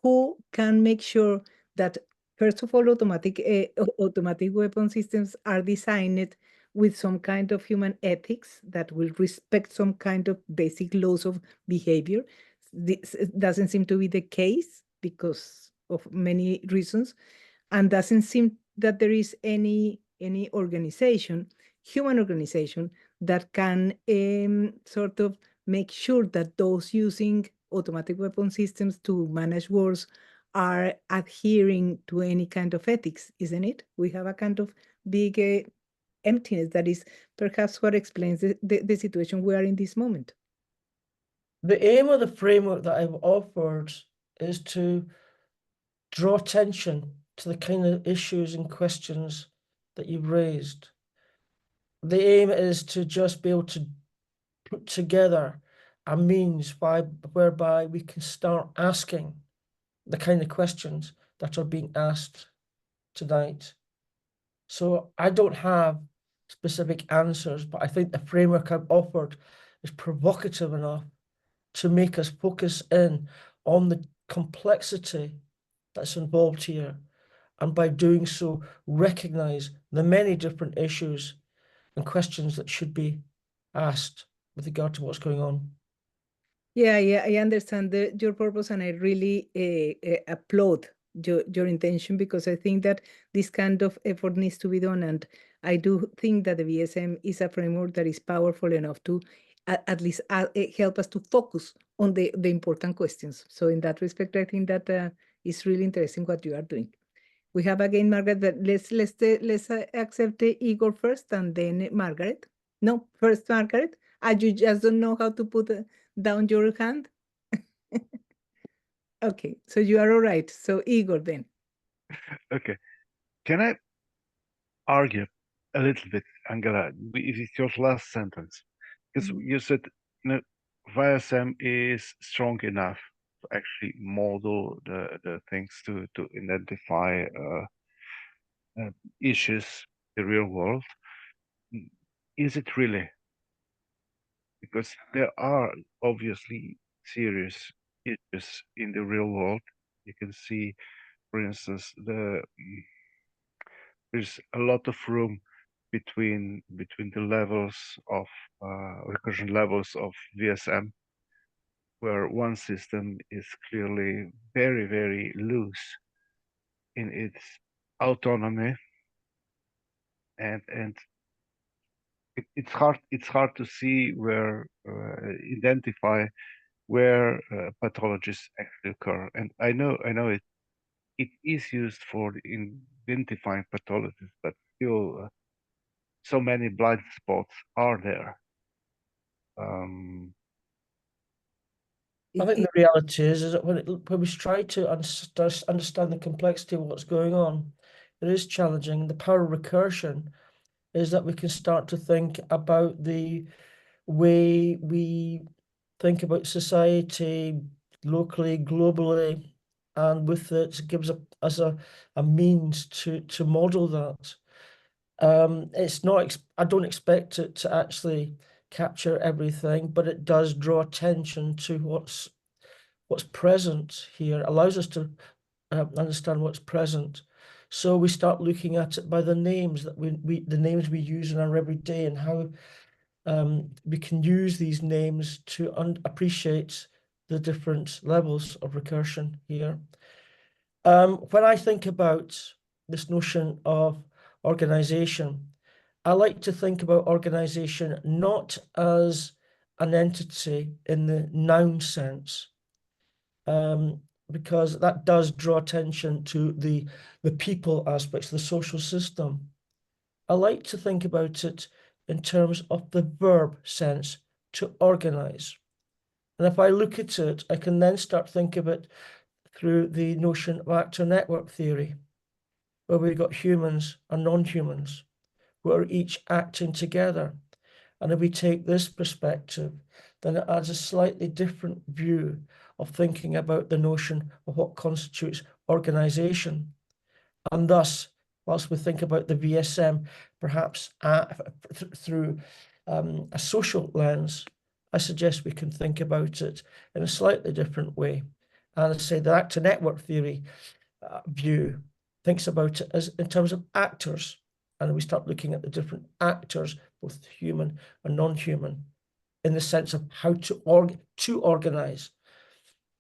who can make sure that, first of all, automatic weapon systems are designed with some kind of human ethics that will respect some kind of basic laws of behavior. This doesn't seem to be the case because of many reasons, and doesn't seem that there is any organization, human organization, that can sort of make sure that those using automatic weapon systems to manage wars are adhering to any kind of ethics, isn't it? We have a kind of big emptiness that is perhaps what explains the situation we are in this moment. The aim of the framework that I've offered is to draw attention to the kind of issues and questions that you've raised. The aim is to just be able to put together a means whereby we can start asking the kind of questions that are being asked tonight. So I don't have specific answers, but I think the framework I've offered is provocative enough to make us focus in on the complexity that's involved here, and by doing so, recognize the many different issues and questions that should be asked with regard to what's going on. Yeah, I understand your purpose, and I really applaud your intention, because I think that this kind of effort needs to be done, and I do think that the VSM is a framework that is powerful enough to at least help us to focus on the important questions. So in that respect, I think that it's really interesting what you are doing. We have again Margaret, but let's accept Igor first, and then Margaret. No, first Margaret. You just don't know how to put down your hand? Okay, so you are all right. So Igor then. Okay. Can I argue a little bit, Angela, with your last sentence? Because you said, VSM is strong enough to actually model the things to identify issues in the real world. Is it really? Because there are obviously serious issues in the real world. You can see, for instance, there's a lot of room between the levels of recursion levels of VSM, where one system is clearly very, very loose in its autonomy, and it's hard to see where identify where pathologies actually occur. And I know it is used for identifying pathologies, but still so many blind spots are there. I think the reality is that when we try to understand the complexity of what's going on, it is challenging. The power of recursion is that we can start to think about the way we think about society locally, globally, and with it gives us a means to model that. It's not, I don't expect it to actually capture everything, but it does draw attention to what's present here, allows us to understand what's present. So we start looking at it by the names that the names we use in our everyday, and how we can use these names to appreciate the different levels of recursion here. When I think about this notion of organization, I like to think about organization not as an entity in the noun sense, because that does draw attention to the people aspects, the social system. I like to think about it in terms of the verb sense, to organize. And if I look at it, I can then start thinking of it through the notion of actor network theory, where we've got humans and non-humans who are each acting together. And if we take this perspective, then it adds a slightly different view of thinking about the notion of what constitutes organization. And thus, whilst we think about the VSM, perhaps through a social lens, I suggest we can think about it in a slightly different way. And I say the actor network theory view thinks about it as in terms of actors. And we start looking at the different actors, both human and non-human, in the sense of how to organize.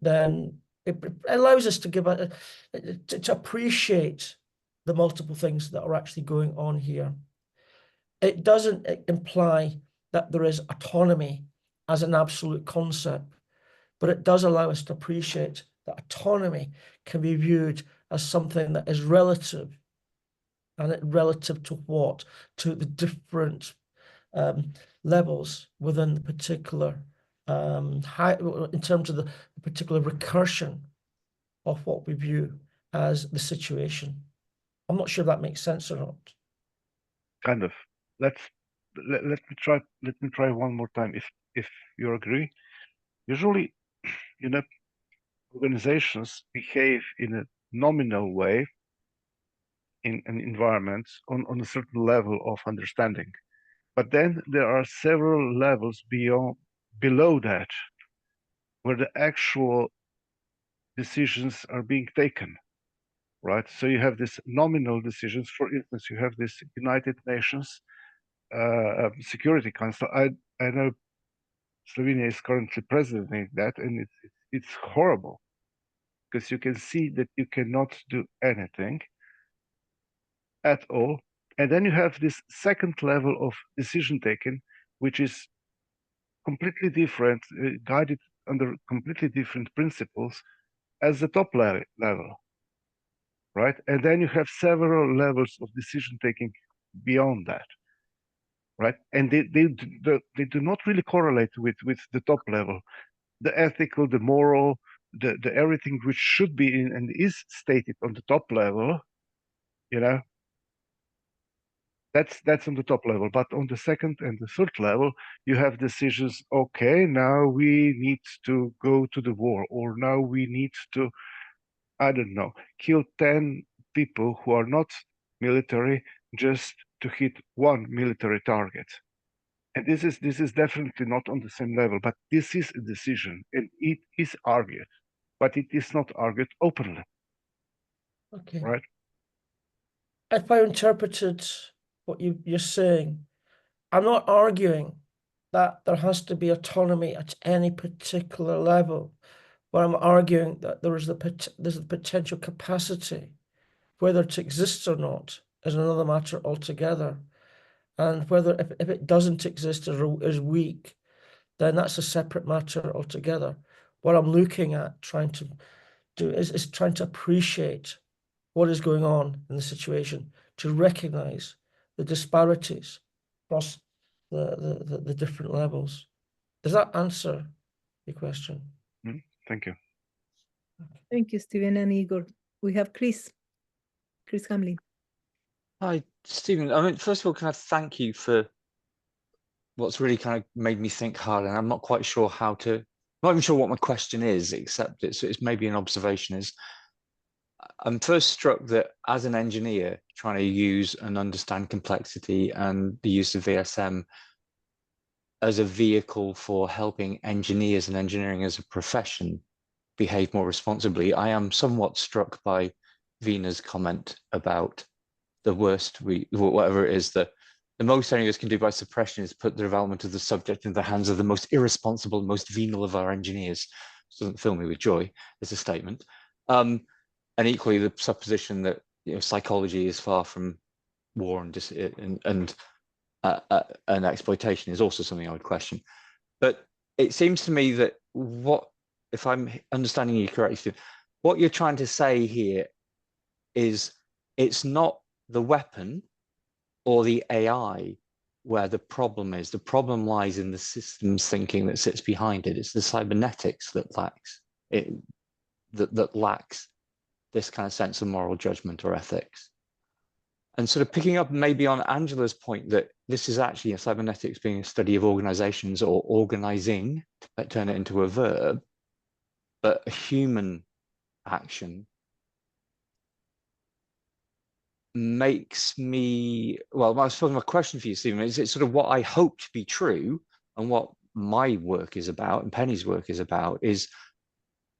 Then it allows us to give to appreciate the multiple things that are actually going on here. It doesn't imply that there is autonomy as an absolute concept, but it does allow us to appreciate that autonomy can be viewed as something that is relative. And it relative to what? To the different levels within the particular in terms of the particular recursion of what we view as the situation. I'm not sure if that makes sense or not. Kind of. Let me try one more time, if you agree. Usually, organizations behave in a nominal way in an environment on a certain level of understanding. But then there are several levels below that, where the actual decisions are being taken, right? So you have this nominal decisions. For instance, you have this United Nations Security Council. I know Slovenia is currently presidenting that, and it's horrible, because you can see that you cannot do anything at all. And then you have this second level of decision taking, which is completely different, guided under completely different principles as the top level, right? And then you have several levels of decision taking beyond that, right? And they do not really correlate with the top level, the ethical, the moral, the everything which should be in and is stated on the top level, that's on the top level. But on the second and the third level, you have decisions. Okay, now we need to go to the war, or now we need to, I don't know, kill 10 people who are not military just to hit one military target. And this is definitely not on the same level, but this is a decision, and it is argued, but it is not argued openly. Okay. Right? If I interpreted what you're saying, I'm not arguing that there has to be autonomy at any particular level, but I'm arguing that there's the potential capacity. Whether it exists or not is another matter altogether. And whether if it doesn't exist or is weak, then that's a separate matter altogether. What I'm looking at trying to do is trying to appreciate what is going on in the situation, to recognize the disparities across the different levels. Does that answer your question? Thank you. Thank you, Stephen and Igor. We have Chris Hamlin. Hi, Stephen. I mean, first of all, can I thank you for what's really kind of made me think hard, and I'm not quite sure how to, not even sure what my question is, except it's maybe an observation. Is I'm first struck that as an engineer trying to use and understand complexity and the use of VSM as a vehicle for helping engineers and engineering as a profession behave more responsibly, I am somewhat struck by Vina's comment about the worst whatever it is, the most any of us can do by suppression is put the development of the subject into the hands of the most irresponsible, most venal of our engineers. This doesn't fill me with joy as a statement. And equally, the supposition that psychology is far from war and exploitation is also something I would question. But it seems to me that if I'm understanding you correctly, Steve, what you're trying to say here is it's not the weapon or the AI where the problem is. The problem lies in the systems thinking that sits behind it. It's the cybernetics that lacks it, that lacks this kind of sense of moral judgment or ethics. And sort of picking up maybe on Angela's point that this is actually a cybernetics being a study of organizations or organizing, to turn it into a verb, but a human action makes me, well, I suppose my question for you, Stephen, is it sort of what I hope to be true and what my work is about and Penny's work is about is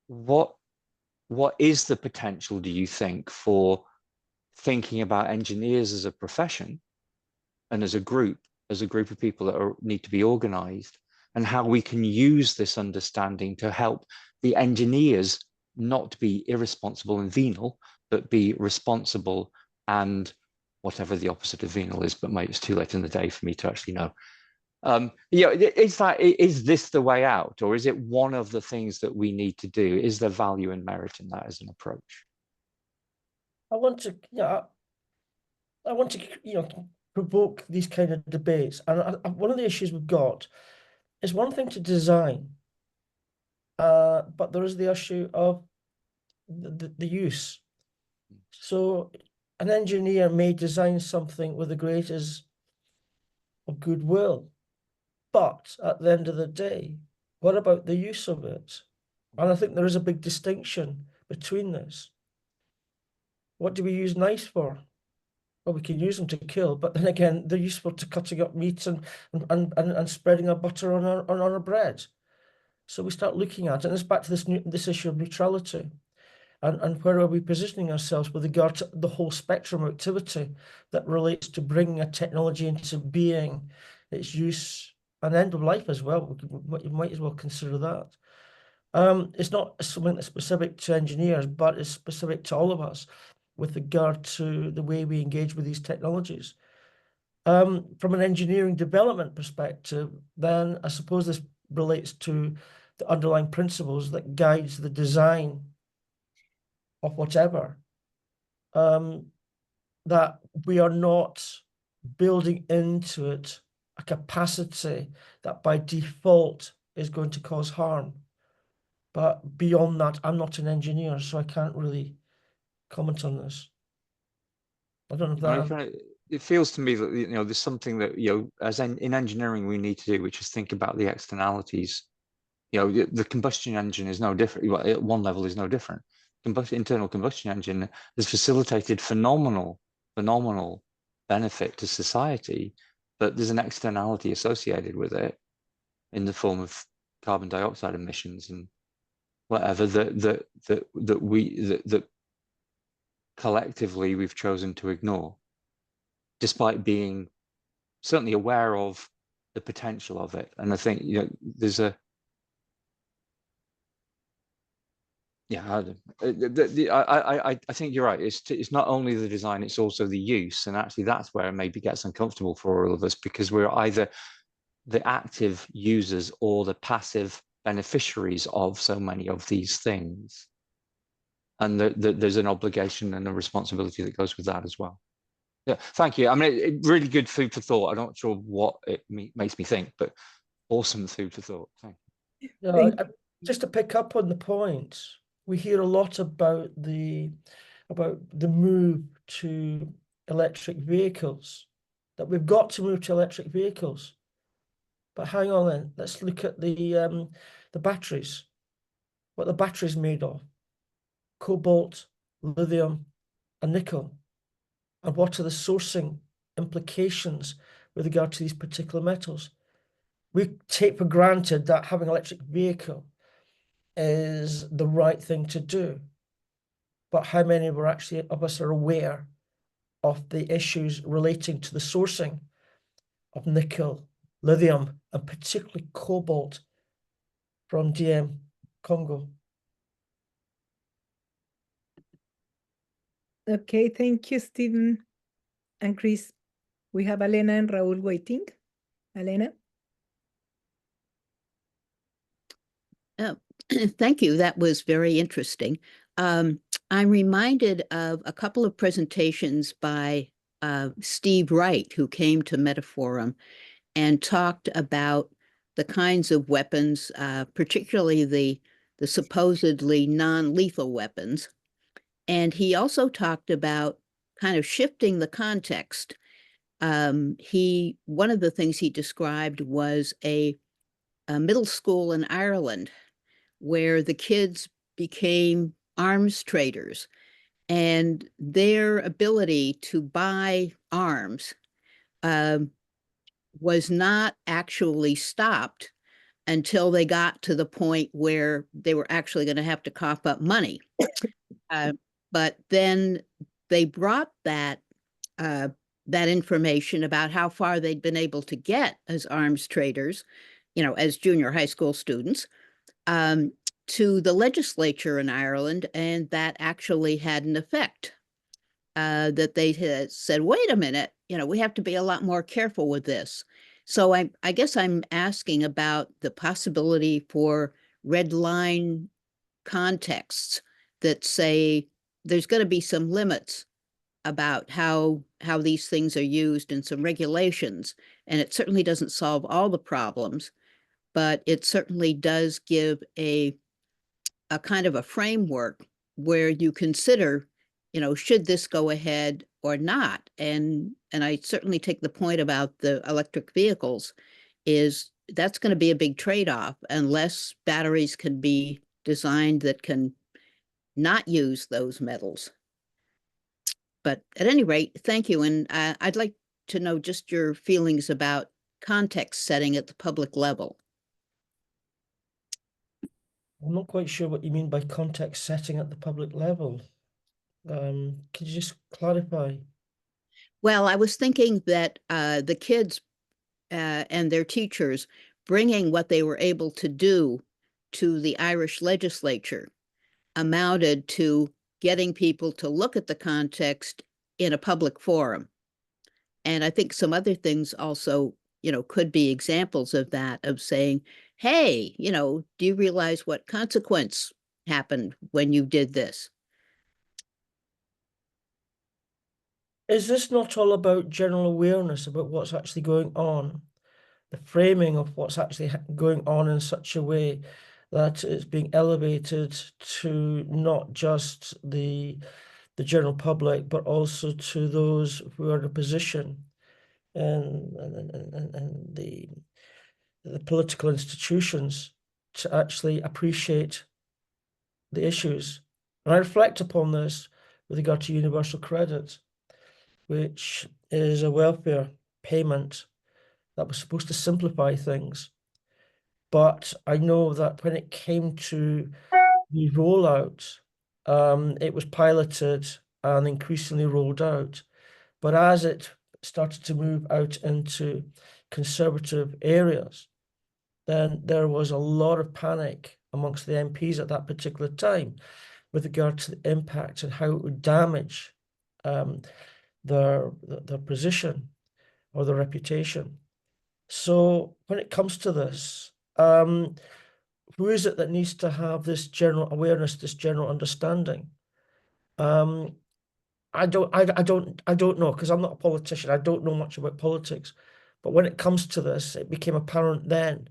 what is the potential, do you think, for thinking about engineers as a profession and as a group of people that need to be organized, and how we can use this understanding to help the engineers not be irresponsible and venal, but be responsible and whatever the opposite of venal is, but maybe it's too late in the day for me to actually know. Is this the way out, or is it one of the things that we need to do? Is there value and merit in that as an approach? I want to provoke these kind of debates. And one of the issues we've got is one thing to design, but there is the issue of the use. So an engineer may design something with the greatest of goodwill, but at the end of the day, what about the use of it? And I think there is a big distinction between this. What do we use knives for? Well, we can use them to kill, but then again, they're useful to cutting up meats and spreading our butter on our bread. So we start looking at it, and it's back to this issue of neutrality. And where are we positioning ourselves with regard to the whole spectrum of activity that relates to bringing a technology into being, its use, and end of life as well? You might as well consider that. It's not something that's specific to engineers, but it's specific to all of us with regard to the way we engage with these technologies. From an engineering development perspective, then I suppose this relates to the underlying principles that guides the design of whatever, that we are not building into it a capacity that by default is going to cause harm. But beyond that, I'm not an engineer, so I can't really comment on this. I don't know if that... It feels to me that there's something that as in engineering we need to do, which is think about the externalities. The combustion engine is no different. Well, at one level is no different. Internal combustion engine has facilitated phenomenal benefit to society, but there's an externality associated with it in the form of carbon dioxide emissions and whatever that collectively we've chosen to ignore, despite being certainly aware of the potential of it. And I think there's a I think you're right. It's not only the design, it's also the use, and actually that's where it maybe gets uncomfortable for all of us, because we're either the active users or the passive beneficiaries of so many of these things, and there's an obligation and a responsibility that goes with that as well. Yeah, thank you. I mean, really good food for thought. I'm not sure what it makes me think, but awesome food for thought. Thank you. Yeah, Thank just to pick up on the point, we hear a lot about the move to electric vehicles, that we've got to move to electric vehicles. But hang on then, let's look at the batteries. What the batteries made of: cobalt, lithium, and nickel. And what are the sourcing implications with regard to these particular metals? We take for granted that having an electric vehicle is the right thing to do. But how many of us are aware of the issues relating to the sourcing of nickel, lithium, and particularly cobalt from DM Congo? Okay, thank you, Stephen and Chris. We have Elena and Raul waiting. Elena? Thank you. That was very interesting. I'm reminded of a couple of presentations by Steve Wright, who came to Metaforum and talked about the kinds of weapons, particularly the supposedly non-lethal weapons. And he also talked about kind of shifting the context. One of the things he described was a middle school in Ireland where the kids became arms traders, and their ability to buy arms was not actually stopped until they got to the point where they were actually going to have to cough up money. But then they brought that information about how far they'd been able to get as arms traders, as junior high school students, to the legislature in Ireland, and that actually had an effect. That they had said, wait a minute, we have to be a lot more careful with this. So I guess I'm asking about the possibility for red line contexts that say there's going to be some limits about how these things are used and some regulations. And it certainly doesn't solve all the problems, but it certainly does give a kind of a framework where you consider, should this go ahead or not? And I certainly take the point about the electric vehicles, is that's going to be a big trade-off unless batteries can be designed that can not use those metals. But at any rate, thank you. And I'd like to know just your feelings about context setting at the public level. I'm not quite sure what you mean by context setting at the public level. Could you just clarify? Well, I was thinking that the kids and their teachers bringing what they were able to do to the Irish legislature amounted to getting people to look at the context in a public forum. And I think some other things also, could be examples of that, of saying, hey, do you realize what consequence happened when you did this? Is this not all about general awareness about what's actually going on? The framing of what's actually going on in such a way that it's being elevated to not just the general public, but also to those who are in a position and the political institutions to actually appreciate the issues. And I reflect upon this with regard to universal credit, which is a welfare payment that was supposed to simplify things. But I know that when it came to the rollout, it was piloted and increasingly rolled out. But as it started to move out into conservative areas, then there was a lot of panic amongst the MPs at that particular time with regard to the impact and how it would damage their position or their reputation. So when it comes to this, who is it that needs to have this general awareness, this general understanding? I don't know, because I'm not a politician. I don't know much about politics. But when it comes to this, it became apparent then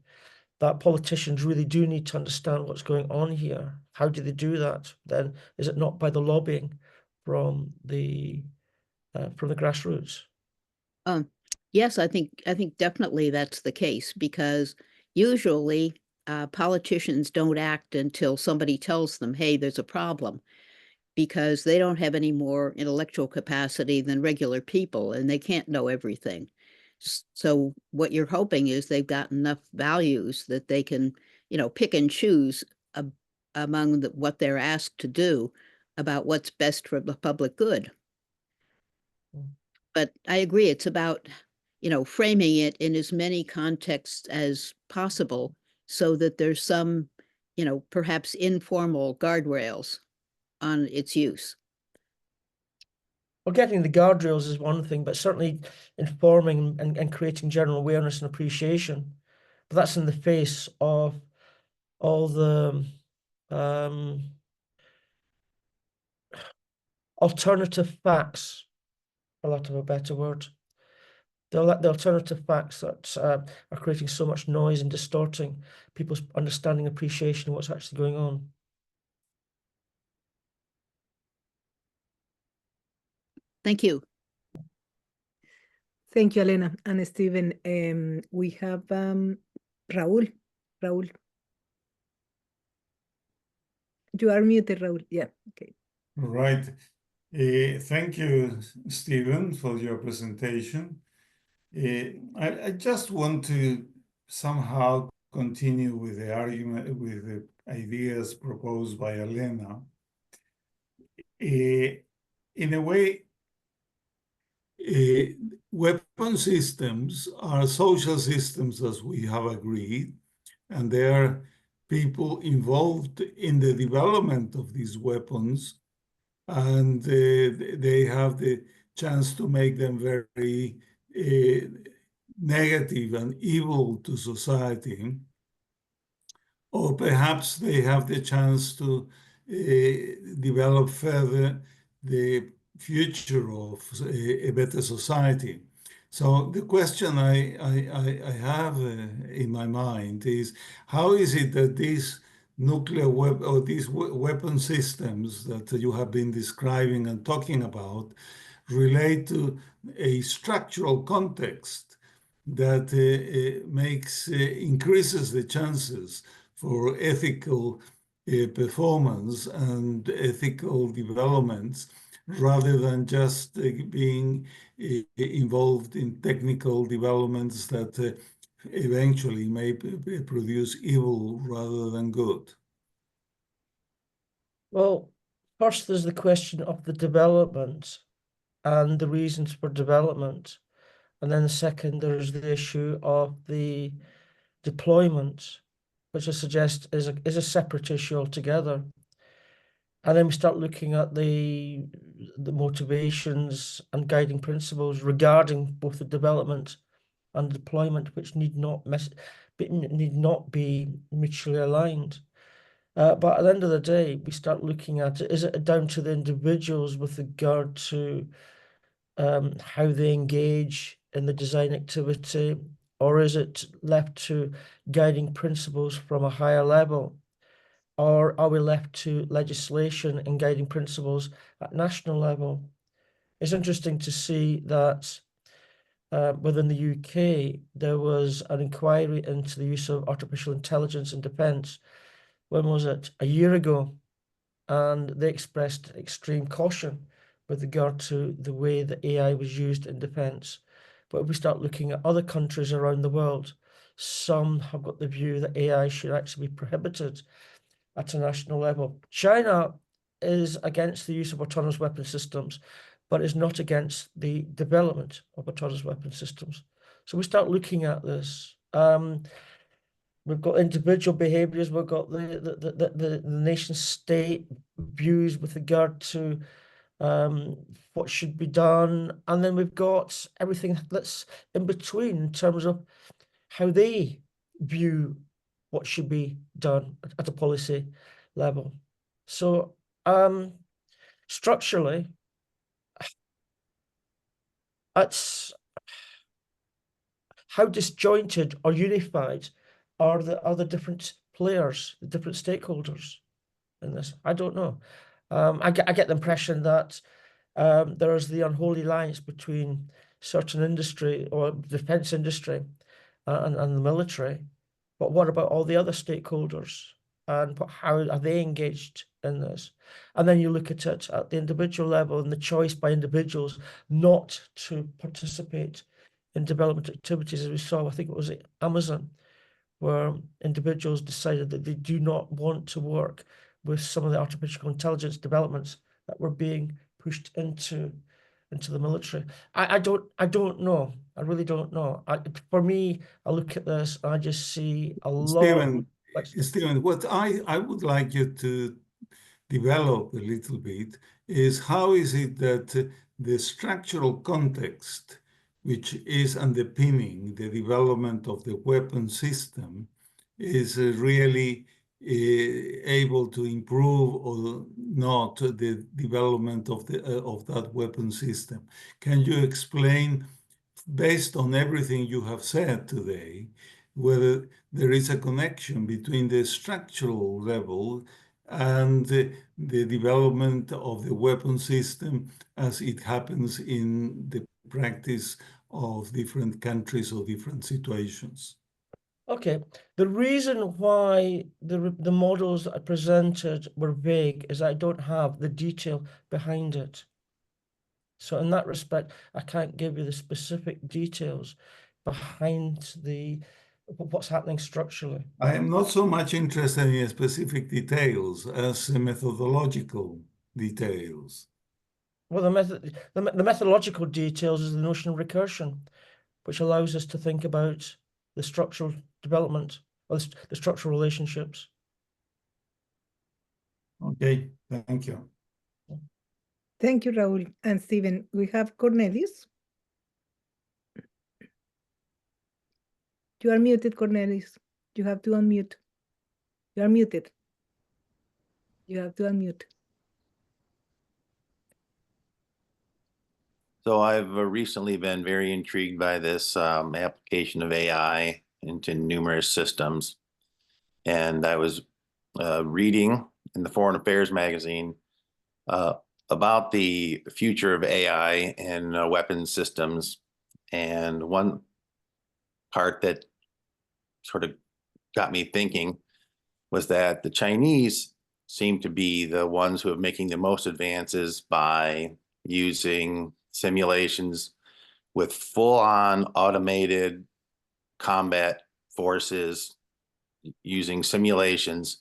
that politicians really do need to understand what's going on here. How do they do that? Then is it not by the lobbying from the grassroots? Yes, I think definitely that's the case, because usually politicians don't act until somebody tells them, hey, there's a problem, because they don't have any more intellectual capacity than regular people, and they can't know everything. So what you're hoping is they've got enough values that they can, pick and choose among what they're asked to do about what's best for the public good. But I agree, it's about, framing it in as many contexts as possible so that there's some, perhaps informal guardrails on its use. Well, getting the guardrails is one thing, but certainly informing and creating general awareness and appreciation. But that's in the face of all the alternative facts, for lack of a better word. The alternative facts that are creating so much noise and distorting people's understanding, appreciation of what's actually going on. Thank you. Thank you, Elena and Stephen. We have Raúl. Raúl. You are muted, Raúl. Yeah, okay. All right. Thank you, Stephen, for your presentation. I just want to somehow continue with the argument, with the ideas proposed by Elena. In a way, weapon systems are social systems, as we have agreed, and there are people involved in the development of these weapons, and they have the chance to make them very negative and evil to society. Or perhaps they have the chance to develop further the future of a better society. So the question I have in my mind is, how is it that these nuclear weapon or these weapon systems that you have been describing and talking about relate to a structural context that increases the chances for ethical performance and ethical developments, rather than just being involved in technical developments that eventually may produce evil rather than good? Well, first there's the question of the development and the reasons for development. And then the second, there's the issue of the deployment, which I suggest is a separate issue altogether. And then we start looking at the motivations and guiding principles regarding both the development and deployment, which need not be mutually aligned. But at the end of the day, we start looking at it, is it down to the individuals with regard to how they engage in the design activity, or is it left to guiding principles from a higher level? Or are we left to legislation and guiding principles at national level? It's interesting to see that within the UK, there was an inquiry into the use of artificial intelligence in defence. When was it? A year ago. And they expressed extreme caution with regard to the way that AI was used in defence. But if we start looking at other countries around the world, some have got the view that AI should actually be prohibited at a national level. China is against the use of autonomous weapon systems, but is not against the development of autonomous weapon systems. So we start looking at this. We've got individual behaviors, we've got the nation state views with regard to what should be done, and then we've got everything that's in between in terms of how they view what should be done at a policy level. So structurally, it's how disjointed or unified are the different players, the different stakeholders in this? I don't know. I get the impression that there is the unholy alliance between certain industry or defense industry and the military. But what about all the other stakeholders? And how are they engaged in this? And then you look at it at the individual level and the choice by individuals not to participate in development activities, as we saw, I think it was at Amazon, where individuals decided that they do not want to work with some of the artificial intelligence developments that were being pushed into the military. I don't know. I really don't know. For me, I look at this and I just see a lot. Stephen, what I would like you to develop a little bit is how is it that the structural context, which is underpinning the development of the weapon system, is really able to improve or not the development of that weapon system. Can you explain, based on everything you have said today, whether there is a connection between the structural level and the development of the weapon system as it happens in the practice of different countries or different situations? Okay, the reason why the models I presented were vague is I don't have the detail behind it. So in that respect, I can't give you the specific details behind what's happening structurally. I am not so much interested in specific details as methodological details. Well, the methodological details is the notion of recursion, which allows us to think about the structural development or the structural relationships. Okay, thank you. Thank you, Raúl. And Stephen, we have Cornelius. You are muted, Cornelius. You have to unmute. You are muted. You have to unmute. So I've recently been very intrigued by this application of AI into numerous systems. And I was reading in the Foreign Affairs magazine about the future of AI in weapons systems. And one part that sort of got me thinking was that the Chinese seem to be the ones who are making the most advances by using simulations with full-on automated combat forces using simulations.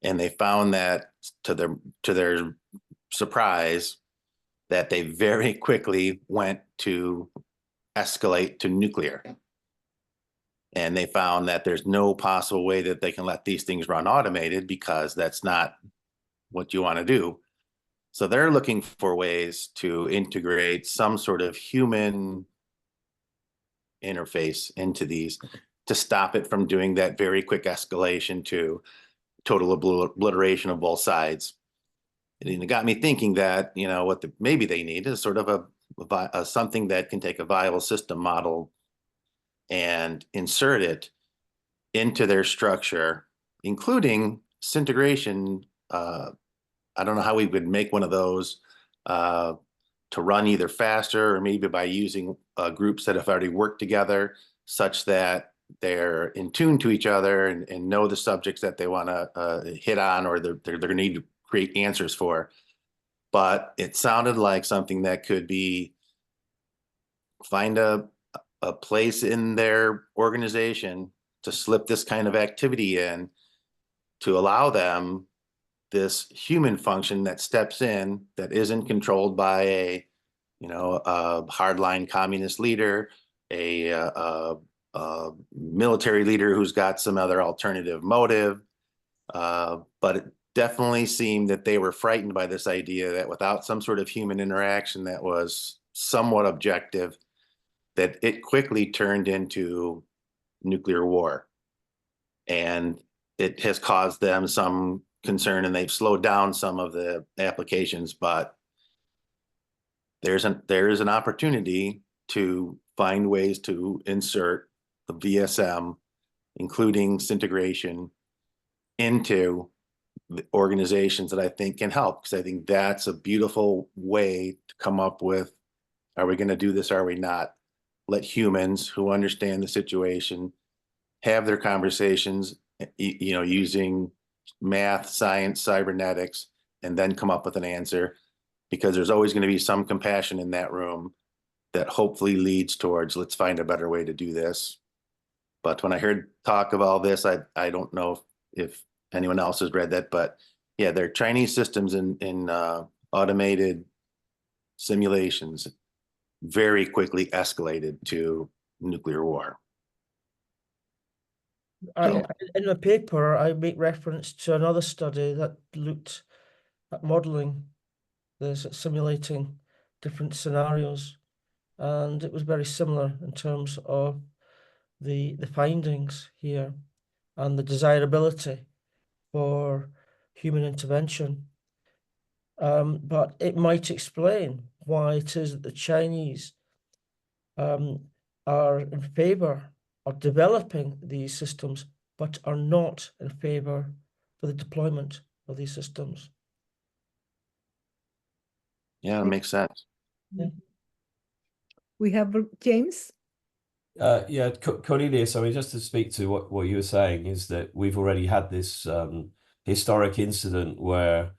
And they found that to their surprise, that they very quickly went to escalate to nuclear. And they found that there's no possible way that they can let these things run automated, because that's not what you want to do. So they're looking for ways to integrate some sort of human interface into these to stop it from doing that very quick escalation to total obliteration of both sides. And it got me thinking that, you know, what maybe they need is sort of a something that can take a viable system model and insert it into their structure, including disintegration. I don't know how we would make one of those to run either faster, or maybe by using groups that have already worked together such that they're in tune to each other and know the subjects that they want to hit on, or they're going to need to create answers for. But it sounded like something that could be find a place in their organization to slip this kind of activity in, to allow them this human function that steps in, that isn't controlled by a hardline communist leader, a military leader who's got some other alternative motive. But it definitely seemed that they were frightened by this idea that without some sort of human interaction that was somewhat objective, that it quickly turned into nuclear war. And it has caused them some concern, and they've slowed down some of the applications, but there is an opportunity to find ways to insert the VSM including Syntegration, into the organizations that I think can help, because I think that's a beautiful way to come up with, are we going to do this? Are we not? Let humans who understand the situation have their conversations, using math, science, cybernetics, and then come up with an answer, because there's always going to be some compassion in that room that hopefully leads towards, let's find a better way to do this. But when I heard talk of all this, I don't know if anyone else has read that, but yeah, they're Chinese systems in automated simulations very quickly escalated to nuclear war. In the paper, I make reference to another study that looked at modeling this, simulating different scenarios, and it was very similar in terms of the findings here and the desirability for human intervention. But it might explain why it is that the Chinese are in favor of developing these systems, but are not in favor for the deployment of these systems. Yeah, it makes sense. Yeah. We have James. Yeah, Cornelius, I mean, just to speak to what you were saying, is that we've already had this historic incident where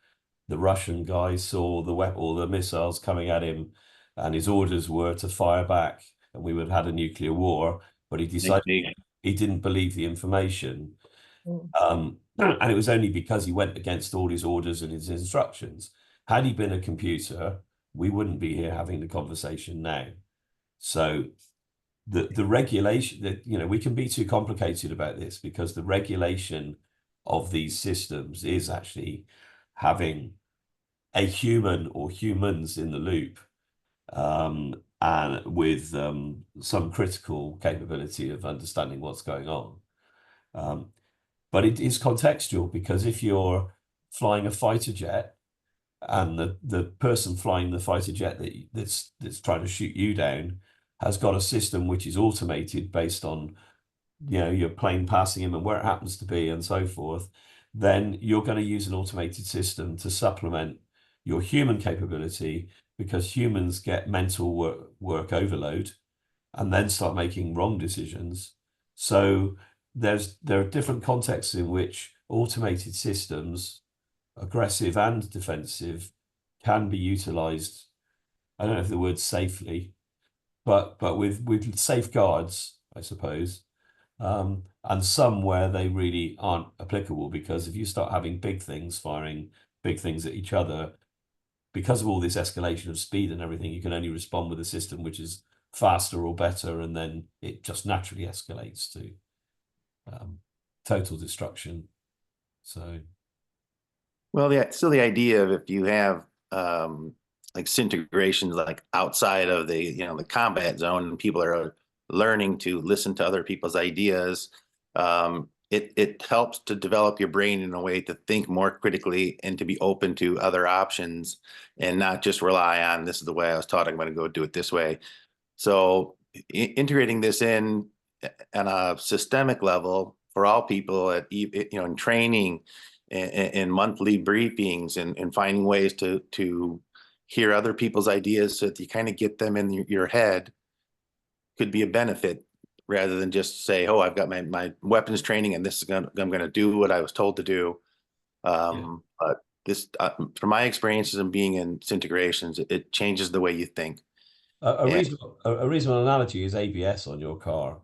the Russian guy saw all the missiles coming at him, and his orders were to fire back, and we would have had a nuclear war, but he decided he didn't believe the information. And it was only because he went against all his orders and his instructions. Had he been a computer, we wouldn't be here having the conversation now. So the regulation that, we can be too complicated about this, because the regulation of these systems is actually having a human or humans in the loop, and with some critical capability of understanding what's going on. But it is contextual, because if you're flying a fighter jet and the person flying the fighter jet that's trying to shoot you down has got a system which is automated based on, your plane passing him and where it happens to be and so forth, then you're going to use an automated system to supplement your human capability, because humans get mental work overload and then start making wrong decisions. So there are different contexts in which automated systems, aggressive and defensive, can be utilized. I don't know if the word safely, but with safeguards, I suppose, and some where they really aren't applicable, because if you start having big things firing big things at each other, because of all this escalation of speed and everything, you can only respond with a system which is faster or better, and then it just naturally escalates to total destruction. So, Well, yeah, still the idea of, if you have like Syntegrations, like outside of the the combat zone, and people are learning to listen to other people's ideas, it helps to develop your brain in a way to think more critically and to be open to other options, and not just rely on, this is the way I was taught, I'm going to go do it this way. So integrating this in on a systemic level for all people in training and monthly briefings, and finding ways to hear other people's ideas so that you kind of get them in your head, could be a benefit, rather than just say, oh, I've got my weapons training and I'm going to do what I was told to do. But this, from my experiences in being in Syntegrations, it changes the way you think. a reasonable analogy is ABS on your car.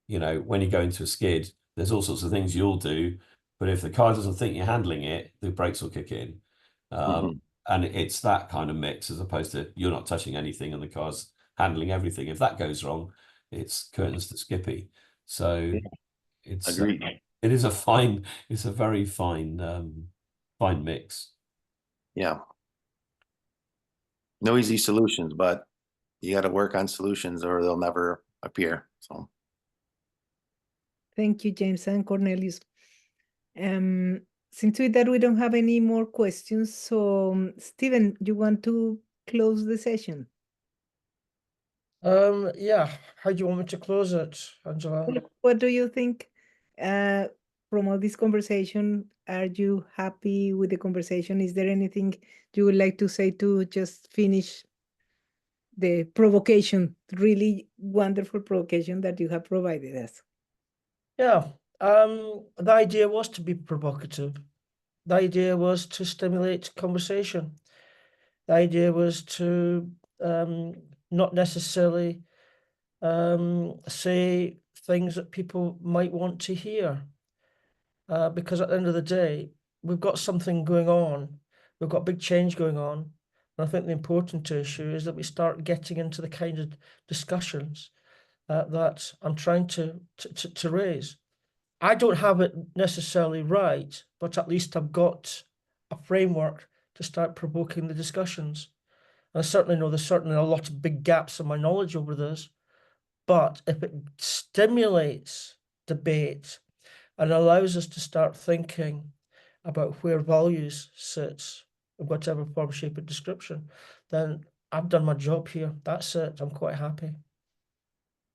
When you go into a skid, there's all sorts of things you'll do, but if the car doesn't think you're handling it, the brakes will kick in. And it's that kind of mix, as opposed to you're not touching anything and the car's handling everything. If that goes wrong, it's curtains to Skippy. So it's Agreed. It is it's a very fine mix. Yeah. No easy solutions, but you got to work on solutions or they'll never appear. So. Thank you, James and Cornelius. Seems to be that we don't have any more questions. So, Stephen, you want to close the session? Yeah. How do you want me to close it, Angela? What do you think From all this conversation, are you happy with the conversation? Is there anything you would like to say to just finish the provocation, really wonderful provocation that you have provided us? Yeah, the idea was to be provocative. The idea was to stimulate conversation. The idea was to not necessarily say things that people might want to hear. Because at the end of the day, we've got something going on. We've got big change going on. And I think the important issue is that we start getting into the kind of discussions that I'm trying to raise. I don't have it necessarily right, but at least I've got a framework to start provoking the discussions. And I certainly know there's certainly a lot of big gaps in my knowledge over this, but if it stimulates debate and allows us to start thinking about where values sits in whatever form, shape, or description, then I've done my job here. That's it. I'm quite happy.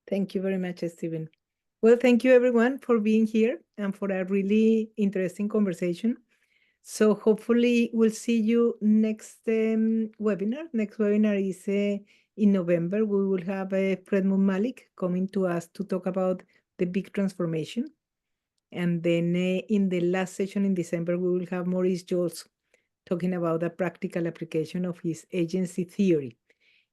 Thank you very much, Stephen. Well, thank you everyone for being here and for a really interesting conversation. So hopefully we'll see you next webinar. Next webinar is in November. We will have Fred Malik coming to us to talk about the big transformation. And then in the last session in December, we will have Maurice Jols talking about the practical application of his agency theory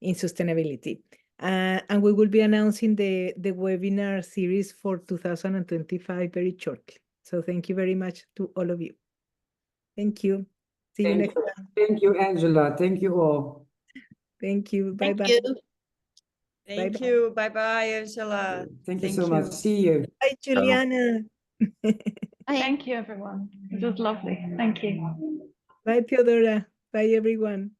in sustainability. And we will be announcing the webinar series for 2025 very shortly. So thank you very much to all of you. Thank you. See you next time. Thank you, Angela. Thank you all. Thank you. Bye-bye. Thank you. Thank Bye-bye. you. Bye-bye, Angela. Thank you so much. See you. Bye, Juliana. Bye. Thank you, everyone. It was lovely. Thank you. Bye, Theodora. Bye, everyone.